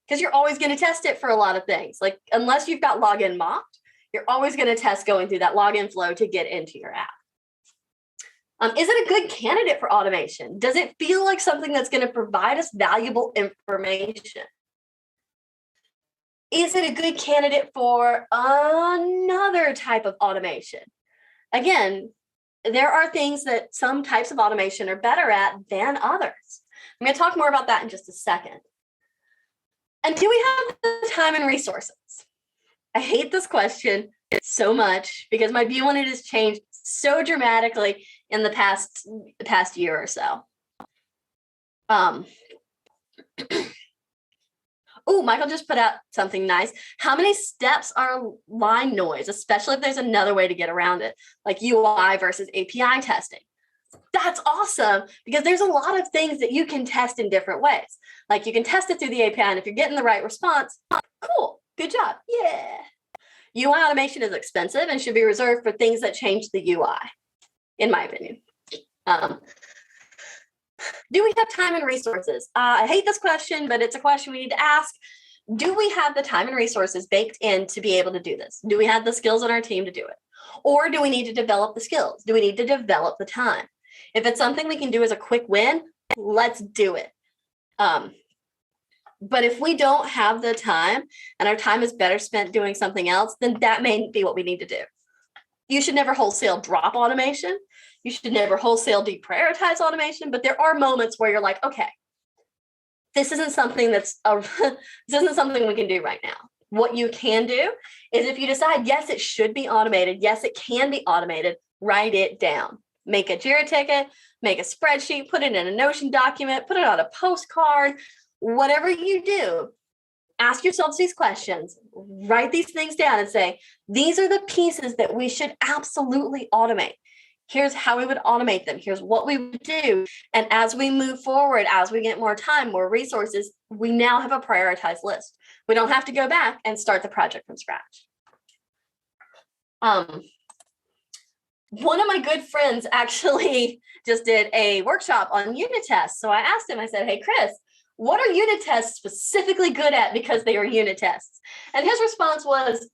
because you're always going to test it for a lot of things. Like unless you've got login mocked, you're always going to test going through that login flow to get into your app. Is it a good candidate for automation? Does it feel like something that's going to provide us valuable information? Is it a good candidate for another type of automation? Again, there are things that some types of automation are better at than others. I'm going to talk more about that in just a second. And do we have the time and resources? I hate this question so much because my view on it has changed so dramatically in the past year or so. Oh, Michael just put out something nice. How many steps are line noise, especially if there's another way to get around it, like UI versus API testing? That's awesome because there's a lot of things that you can test in different ways. Like you can test it through the API, and if you're getting the right response, cool, good job, yeah. UI automation is expensive and should be reserved for things that change the UI, in my opinion. Do we have time and resources? I hate this question, but it's a question we need to ask. Do we have the time and resources baked in to be able to do this? Do we have the skills on our team to do it? Or do we need to develop the skills? Do we need to develop the time? If it's something we can do as a quick win, let's do it. But if we don't have the time and our time is better spent doing something else, then that may be what we need to do. You should never wholesale drop automation. You should never wholesale deprioritize automation, but there are moments where you're like, okay, this isn't something this isn't something we can do right now. What you can do is if you decide, yes, it should be automated, yes, it can be automated, write it down. Make a JIRA ticket, make a spreadsheet, put it in a Notion document, put it on a postcard, whatever you do, ask yourselves these questions, write these things down and say, these are the pieces that we should absolutely automate. Here's how we would automate them. Here's what we would do. And as we move forward, as we get more time, more resources, we now have a prioritized list. We don't have to go back and start the project from scratch. One of my good friends actually just did a workshop on unit tests. So I asked him, I said, hey, Chris, what are unit tests specifically good at because they are unit tests? And his response was,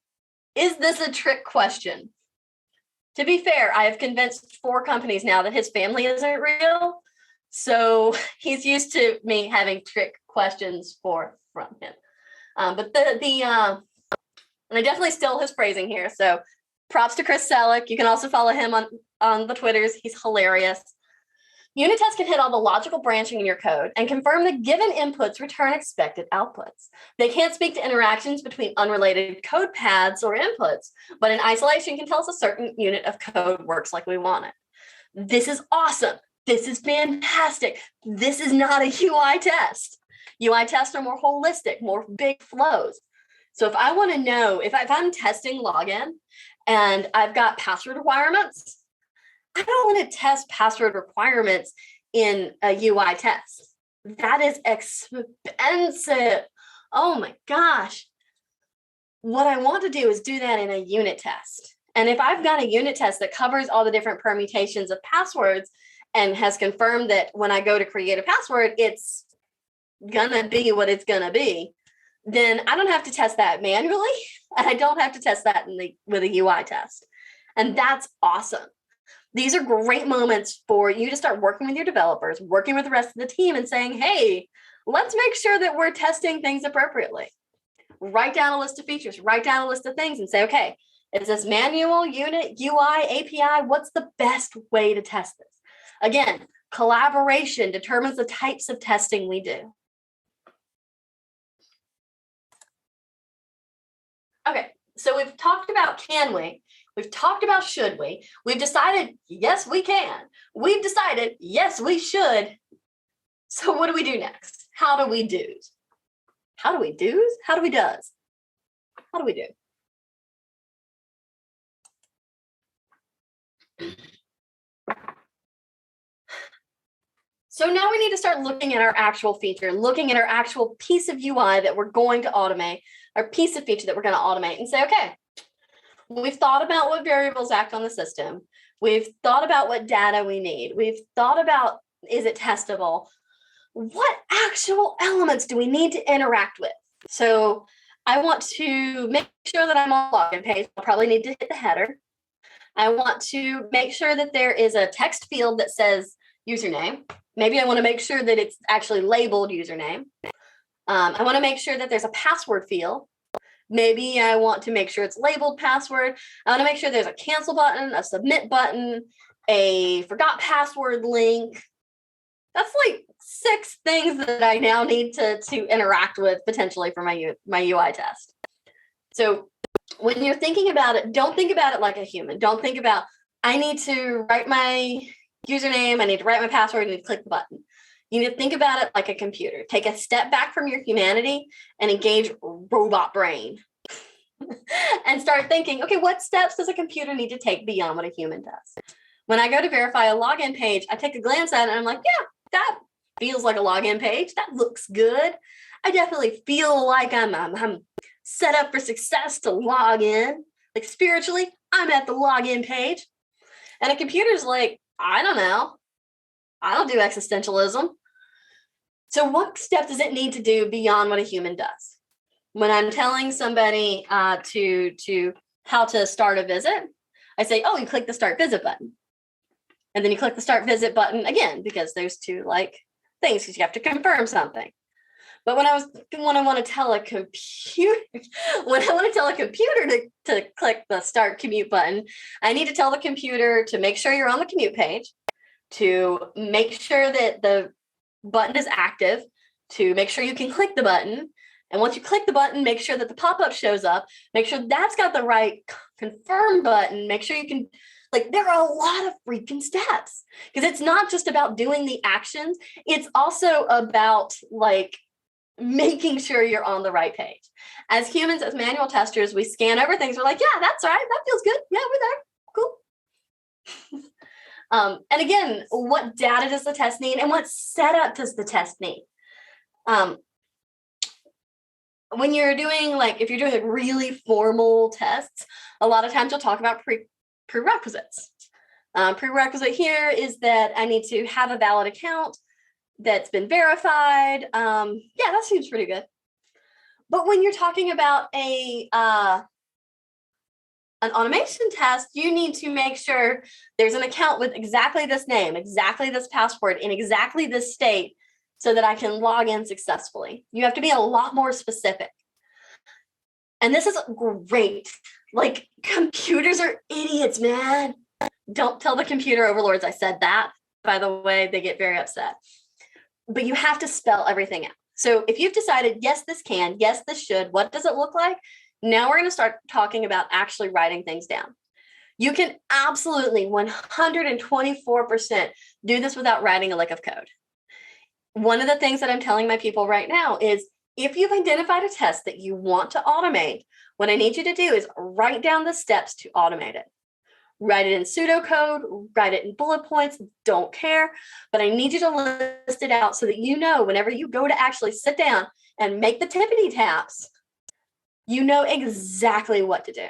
is this a trick question? To be fair, I have convinced 4 companies now that his family isn't real. So he's used to me having trick questions from him. But and I definitely steal his phrasing here. So props to Chris Selleck. You can also follow him on the Twitters. He's hilarious. Unit tests can hit all the logical branching in your code and confirm that given inputs return expected outputs. They can't speak to interactions between unrelated code paths or inputs, but in isolation can tell us a certain unit of code works like we want it. This is awesome. This is fantastic. This is not a UI test. UI tests are more holistic, more big flows. So if I want to know, if I'm testing login and I've got password requirements, I don't want to test password requirements in a UI test. That is expensive. Oh my gosh. What I want to do is do that in a unit test. And if I've got a unit test that covers all the different permutations of passwords and has confirmed that when I go to create a password, it's gonna be what it's gonna be, then I don't have to test that manually, and I don't have to test that with a UI test. And that's awesome. These are great moments for you to start working with your developers, working with the rest of the team and saying, hey, let's make sure that we're testing things appropriately. Write down a list of features, write down a list of things and say, okay, is this manual, unit, UI, API? What's the best way to test this? Again, collaboration determines the types of testing we do. Okay, so we've talked about can we? We've talked about should we? We've decided, yes, we can. We've decided, yes, we should. So what do we do next? How do we do? How do we do's? How do we does? How do we do? So now we need to start looking at our actual feature, looking at our actual piece of UI that we're going to automate, our piece of feature that we're going to automate and say, okay, we've thought about what variables act on the system. We've thought about what data we need. We've thought about, is it testable? What actual elements do we need to interact with? So I want to make sure that I'm on the login page. I'll probably need to hit the header. I want to make sure that there is a text field that says username. Maybe I want to make sure that it's actually labeled username. I want to make sure that there's a password field. Maybe I want to make sure it's labeled password. I want to make sure there's a cancel button, a submit button, a forgot password link. That's like 6 things that I now need to interact with potentially for my UI test. So when you're thinking about it, don't think about it like a human. Don't think about, I need to write my username, I need to write my password, I need to click the button. You need to think about it like a computer. Take a step back from your humanity and engage robot brain. And start thinking, okay, what steps does a computer need to take beyond what a human does? When I go to verify a login page, I take a glance at it and I'm like, yeah, that feels like a login page. That looks good. I definitely feel like I'm set up for success to log in. Like spiritually, I'm at the login page. And a computer's like, I don't know. I don't do existentialism. So what step does it need to do beyond what a human does? When I'm telling somebody to how to start a visit, I say, oh, you click the start visit button. And then you click the start visit button again, because there's 2 like things, because you have to confirm something. But when I want to tell a computer, to click the start commute button, I need to tell the computer to make sure you're on the commute page, to make sure that the button is active, to make sure you can click the button. And once you click the button, make sure that the pop-up shows up, make sure that's got the right confirm button, make sure you can, like, there are a lot of freaking steps, because it's not just about doing the actions. It's also about like making sure you're on the right page. As humans, as manual testers, we scan over things. We're like, yeah, that's right. That feels good. Yeah, we're there. Cool. And again, what data does the test need and what setup does the test need? When you're doing, like, if you're doing like really formal tests, a lot of times you'll talk about prerequisites. Prerequisite here is that I need to have a valid account. that's been verified. Yeah, that seems pretty good. But when you're talking about an automation test, you need to make sure there's an account with exactly this name, exactly this password, in exactly this state, so that I can log in successfully. You have to be a lot more specific. And this is great. Like, computers are idiots, man. Don't tell the computer overlords I said that. By the way, they get very upset. But you have to spell everything out. So if you've decided, yes, this can, yes, this should, what does it look like? Now we're going to start talking about actually writing things down. You can absolutely 124% do this without writing a lick of code. One of the things that I'm telling my people right now is, if you've identified a test that you want to automate, what I need you to do is write down the steps to automate it. Write it in pseudocode, write it in bullet points, don't care, but I need you to list it out so that you know whenever you go to actually sit down and make the tippity taps, you know exactly what to do.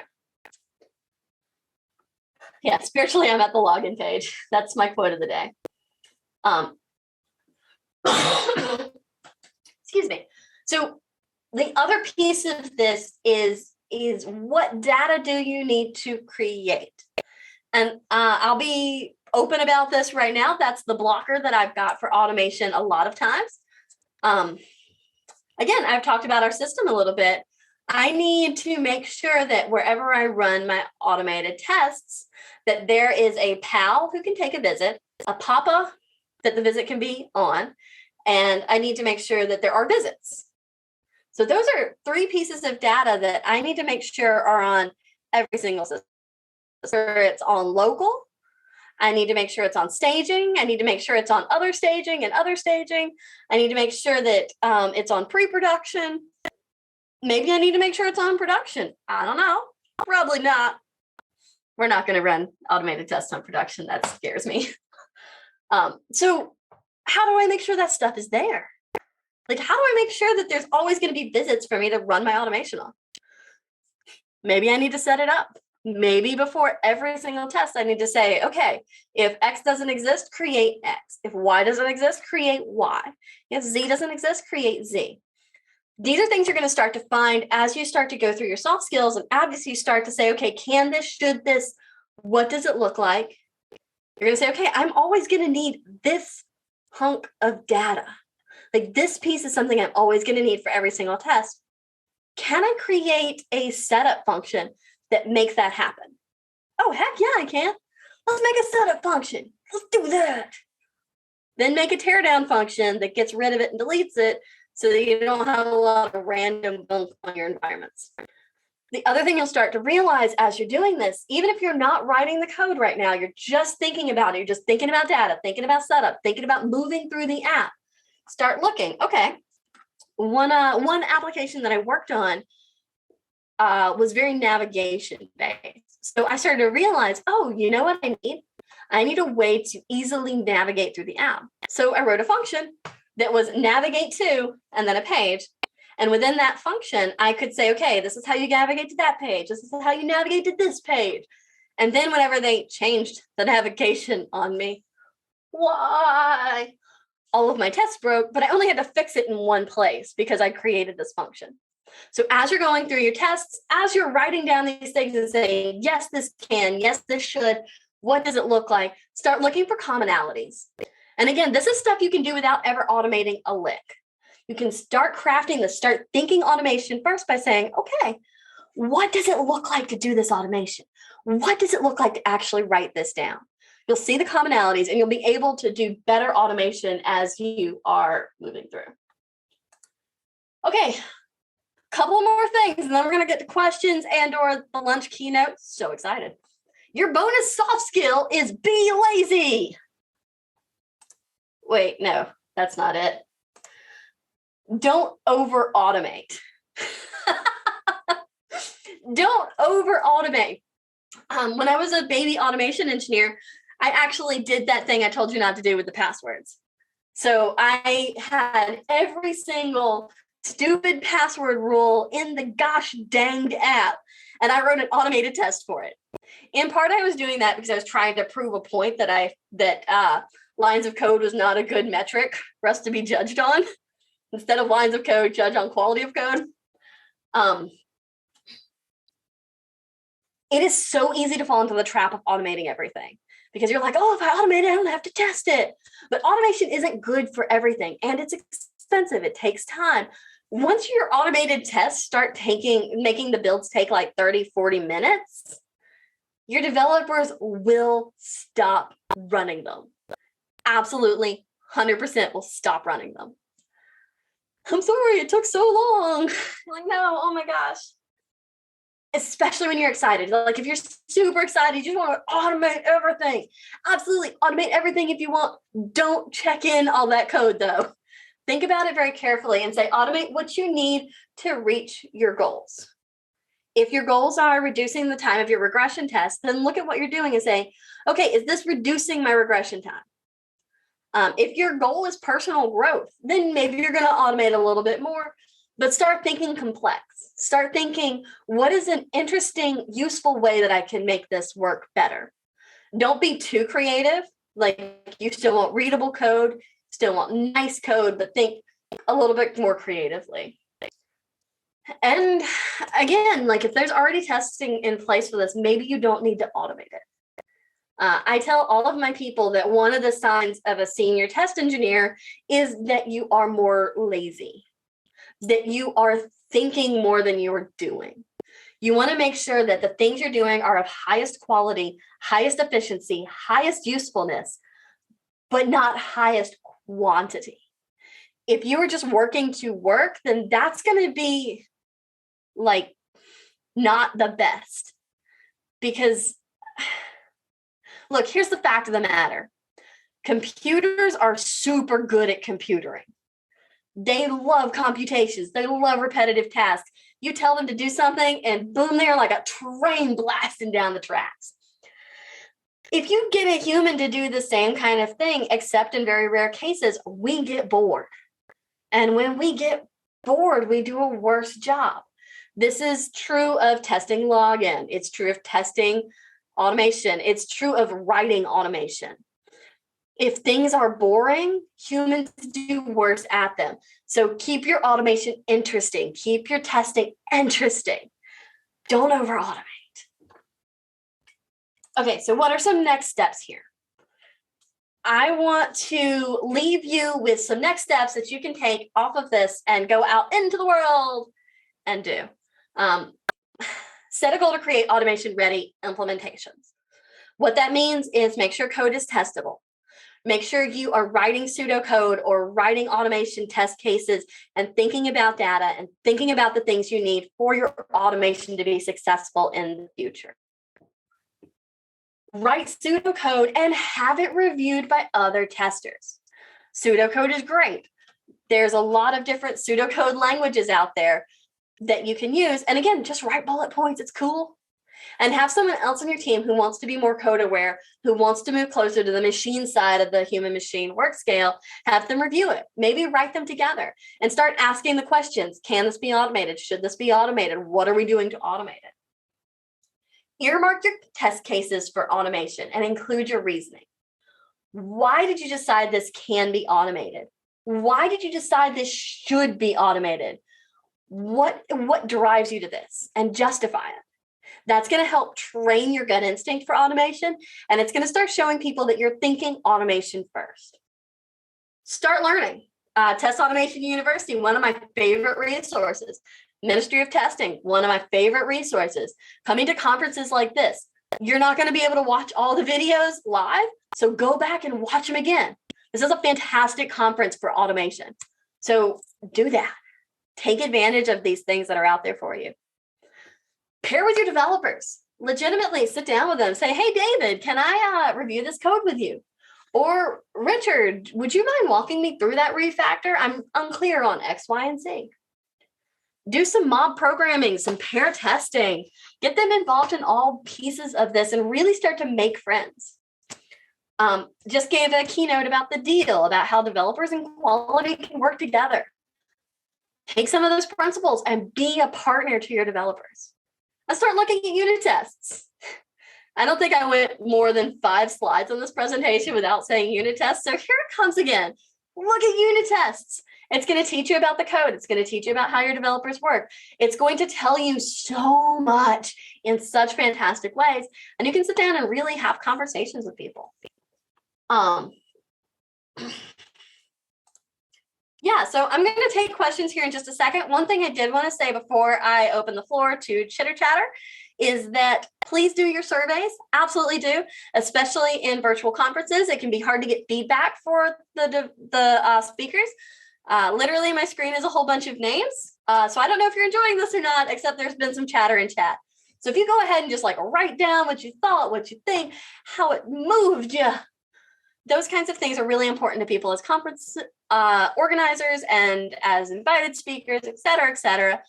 Yeah, spiritually, I'm at the login page. That's my quote of the day. Excuse me. So the other piece of this is what data do you need to create? And I'll be open about this right now. That's the blocker that I've got for automation a lot of times. Again, I've talked about our system a little bit. I need to make sure that wherever I run my automated tests, that there is a pal who can take a visit, a papa that the visit can be on, and I need to make sure that there are visits. So those are 3 pieces of data that I need to make sure are on every single system. So it's on local. I need to make sure it's on staging. I need to make sure it's on other staging and other staging. I need to make sure that it's on pre-production. Maybe I need to make sure it's on production. I don't know. Probably not. We're not going to run automated tests on production. That scares me. So how do I make sure that stuff is there? Like, how do I make sure that there's always going to be visits for me to run my automation on? Maybe I need to set it up. Maybe before every single test, I need to say, okay, if X doesn't exist, create X. If Y doesn't exist, create Y. If Z doesn't exist, create Z. These are things you're going to start to find as you start to go through your soft skills, and as you start to say, okay, can this, should this, what does it look like? You're going to say, okay, I'm always going to need this hunk of data. Like, this piece is something I'm always going to need for every single test. Can I create a setup function that makes that happen? Oh, heck yeah, I can. Let's make a setup function. Let's do that. Then make a teardown function that gets rid of it and deletes it, so that you don't have a lot of random gunk on your environments. The other thing you'll start to realize as you're doing this, even if you're not writing the code right now, you're just thinking about it. You're just thinking about data, thinking about setup, thinking about moving through the app. Start looking. Okay, one application that I worked on was very navigation based. So I started to realize, oh, you know what I need? I need a way to easily navigate through the app. So I wrote a function that was navigate to, and then a page. And within that function, I could say, okay, this is how you navigate to that page. This is how you navigate to this page. And then whenever they changed the navigation on me, why? All of my tests broke, but I only had to fix it in one place because I created this function. So as you're going through your tests, as you're writing down these things and saying, yes, this can, yes, this should, what does it look like? Start looking for commonalities. And again, this is stuff you can do without ever automating a lick. You can start crafting this, start thinking automation first by saying, okay, what does it look like to do this automation? What does it look like to actually write this down? You'll see the commonalities and you'll be able to do better automation as you are moving through. Okay, couple more things and then we're going to get to questions and or the lunch keynote. So excited. Your bonus soft skill is be lazy. Wait, no, that's not it. Don't over automate. Don't over automate. When I was a baby automation engineer, I actually did that thing I told you not to do with the passwords. So I had every single stupid password rule in the gosh danged app, and I wrote an automated test for it. In part, I was doing that because I was trying to prove a point that lines of code was not a good metric for us to be judged on. Instead of lines of code, judge on quality of code. It is so easy to fall into the trap of automating everything because you're like, oh, if I automate it, I don't have to test it. But automation isn't good for everything, and it's expensive. It takes time. Once your automated tests start making the builds take like 30, 40 minutes, your developers will stop running them. Absolutely, 100% will stop running them. I'm sorry, it took so long. Like, no, oh my gosh. Especially when you're excited. Like if you're super excited, you just want to automate everything. Absolutely, automate everything if you want. Don't check in all that code though. Think about it very carefully and say, automate what you need to reach your goals. If your goals are reducing the time of your regression test, then look at what you're doing and say, okay, is this reducing my regression time? If your goal is personal growth, then maybe you're going to automate a little bit more, but start thinking complex. Start thinking, what is an interesting, useful way that I can make this work better? Don't be too creative. Like you still want readable code, still want nice code, but think a little bit more creatively. And again, like if there's already testing in place for this, maybe you don't need to automate it. I tell all of my people that one of the signs of a senior test engineer is that you are more lazy, that you are thinking more than you are doing. You want to make sure that the things you're doing are of highest quality, highest efficiency, highest usefulness, but not highest quantity. If you are just working to work, then that's going to be like not the best. Because look, here's the fact of the matter. Computers are super good at computing. They love computations. They love repetitive tasks. You tell them to do something and boom, they're like a train blasting down the tracks. If you get a human to do the same kind of thing, except in very rare cases, we get bored. And when we get bored, we do a worse job. This is true of testing login. It's true of testing automation. It's true of writing automation. If things are boring, humans do worse at them. So keep your automation interesting. Keep your testing interesting. Don't over automate. Okay, so what are some next steps here? I want to leave you with some next steps that you can take off of this and go out into the world and do. Set a goal to create automation-ready implementations. What that means is make sure code is testable. Make sure you are writing pseudocode or writing automation test cases and thinking about data and thinking about the things you need for your automation to be successful in the future. Write pseudocode and have it reviewed by other testers. Pseudocode is great. There's a lot of different pseudocode languages out there that you can use. And again, just write bullet points. It's cool. And have someone else on your team who wants to be more code aware, who wants to move closer to the machine side of the human machine work scale, have them review it. Maybe write them together and start asking the questions. Can this be automated? Should this be automated? What are we doing to automate it? Earmark your test cases for automation and include your reasoning. Why did you decide this can be automated? Why did you decide this should be automated? What drives you to this? And justify it. That's going to help train your gut instinct for automation, and it's going to start showing people that you're thinking automation first. Start learning. Test Automation University, one of my favorite resources. Ministry of Testing, one of my favorite resources. Coming to conferences like this, you're not going to be able to watch all the videos live, so go back and watch them again. This is a fantastic conference for automation. So do that. Take advantage of these things that are out there for you. Pair with your developers. Legitimately sit down with them. Say, hey, David, can I review this code with you? Or Richard, would you mind walking me through that refactor? I'm unclear on X, Y, and Z. Do some mob programming, some pair testing. Get them involved in all pieces of this and really start to make friends. Just gave a keynote about the deal, about how developers and quality can work together. Take some of those principles and be a partner to your developers. And start looking at unit tests. I don't think I went more than 5 slides on this presentation without saying unit tests. So here it comes again. Look at unit tests. It's going to teach you about the code. It's going to teach you about how your developers work. It's going to tell you so much in such fantastic ways. And you can sit down and really have conversations with people. Yeah, so I'm going to take questions here in just a second. One thing I did want to say before I open the floor to chitter chatter is that please do your surveys. Absolutely do, especially in virtual conferences. It can be hard to get feedback for the speakers. Literally, my screen is a whole bunch of names. So I don't know if you're enjoying this or not, except there's been some chatter in chat. So if you go ahead and just like write down what you thought, what you think, how it moved you, those kinds of things are really important to people as conference organizers and as invited speakers, et cetera, et cetera.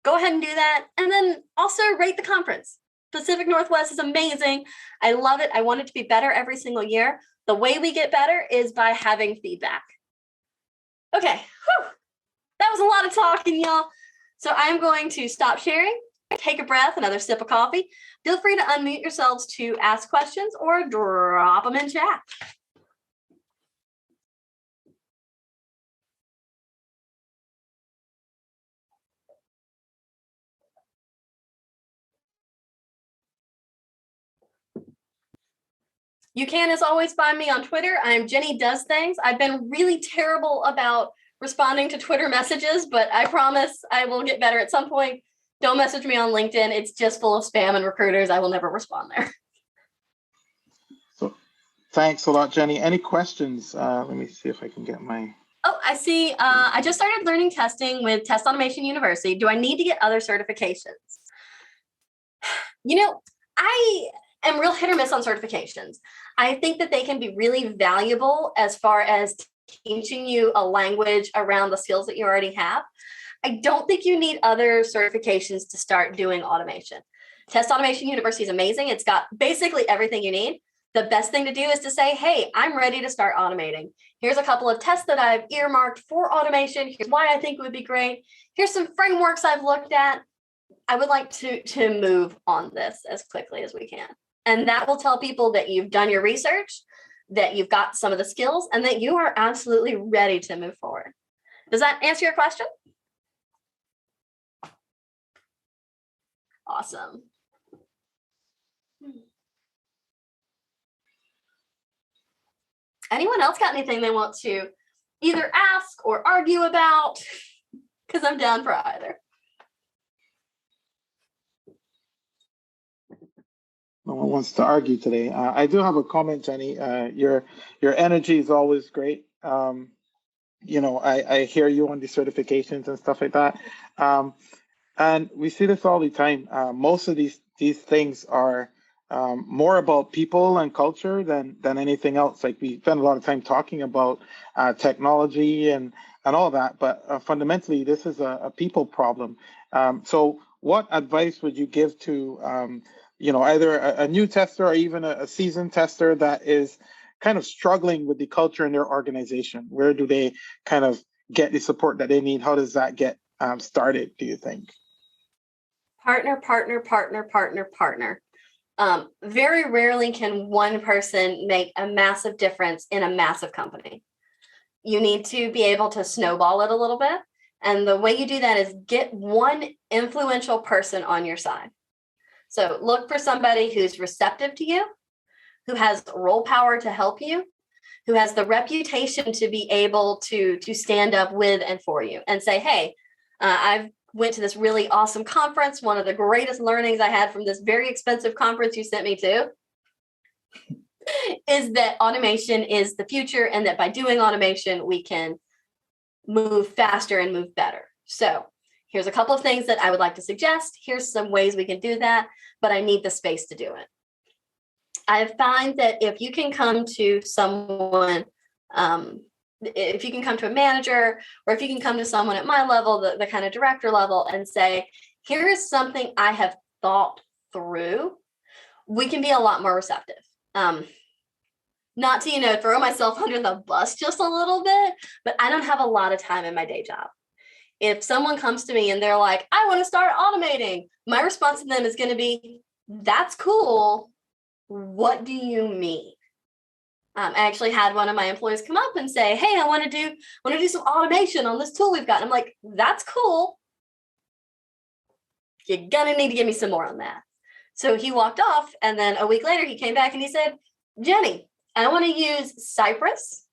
Go ahead and do that. And then also rate the conference. Pacific Northwest is amazing. I love it. I want it to be better every single year. The way we get better is by having feedback. Okay, whew. That was a lot of talking, y'all. So I'm going to stop sharing, take a breath, another sip of coffee. Feel free to unmute yourselves to ask questions or drop them in chat. You can, as always, find me on Twitter. I'm Jenny Does Things. I've been really terrible about responding to Twitter messages, but I promise I will get better at some point. Don't message me on LinkedIn. It's just full of spam and recruiters. I will never respond there. So thanks a lot, Jenny. Any questions? Let me see if I can get my... Oh, I see. I just started learning testing with Test Automation University. Do I need to get other certifications? You know, I am real hit or miss on certifications. I think that they can be really valuable as far as teaching you a language around the skills that you already have. I don't think you need other certifications to start doing automation. Test Automation University is amazing. It's got basically everything you need. The best thing to do is to say, hey, I'm ready to start automating. Here's a couple of tests that I've earmarked for automation. Here's why I think it would be great. Here's some frameworks I've looked at. I would like to move on this as quickly as we can. And that will tell people that you've done your research, that you've got some of the skills, and that you are absolutely ready to move forward. Does that answer your question? Awesome. Anyone else got anything they want to either ask or argue about? Because I'm down for either. No one wants to argue today. I do have a comment, Jenny. Your energy is always great. You know, I hear you on the certifications and stuff like that. And we see this all the time. Most of these things are more about people and culture than anything else. Like we spend a lot of time talking about technology and all that, but fundamentally this is a people problem. So what advice would you give to you know, either a new tester or even a seasoned tester that is kind of struggling with the culture in their organization? Where do they kind of get the support that they need? How does that get started, do you think? Partner, partner, partner, partner, partner. Very rarely can one person make a massive difference in a massive company. You need to be able to snowball it a little bit. And the way you do that is get one influential person on your side. So look for somebody who's receptive to you, who has role power to help you, who has the reputation to be able to stand up with and for you and say, hey, I've went to this really awesome conference. One of the greatest learnings I had from this very expensive conference you sent me to is that automation is the future, and that by doing automation, we can move faster and move better. So here's a couple of things that I would like to suggest. Here's some ways we can do that, but I need the space to do it. I find that if you can come to someone, if you can come to a manager, or if you can come to someone at my level, the kind of director level, and say, here is something I have thought through, we can be a lot more receptive. Not to, you know, throw myself under the bus just a little bit, but I don't have a lot of time in my day job. If someone comes to me and they're like, I want to start automating, my response to them is going to be, that's cool. what do you mean? I actually had one of my employees come up and say, hey, I want to do some automation on this tool we've got. And I'm like, that's cool. You're gonna need to give me some more on that. So he walked off, and then a week later he came back and he said, Jenny, I want to use Cypress.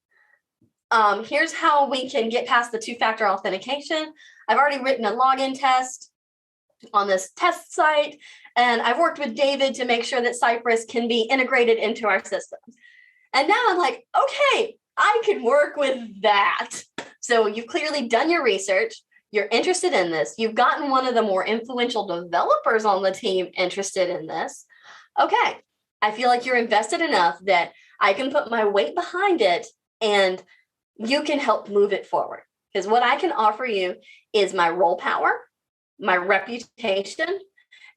Here's how we can get past the two-factor authentication. I've already written a login test on this test site, and I've worked with David to make sure that Cypress can be integrated into our system. And now I'm like, okay, I can work with that. So you've clearly done your research. You're interested in this. You've gotten one of the more influential developers on the team interested in this. Okay, I feel like you're invested enough that I can put my weight behind it and you can help move it forward. Because what I can offer you is my role power, my reputation,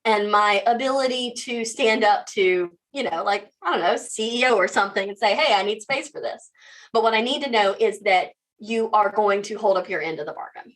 and my ability to stand up to, like, I don't know, CEO or something and say, hey, I need space for this. But what I need to know is that you are going to hold up your end of the bargain.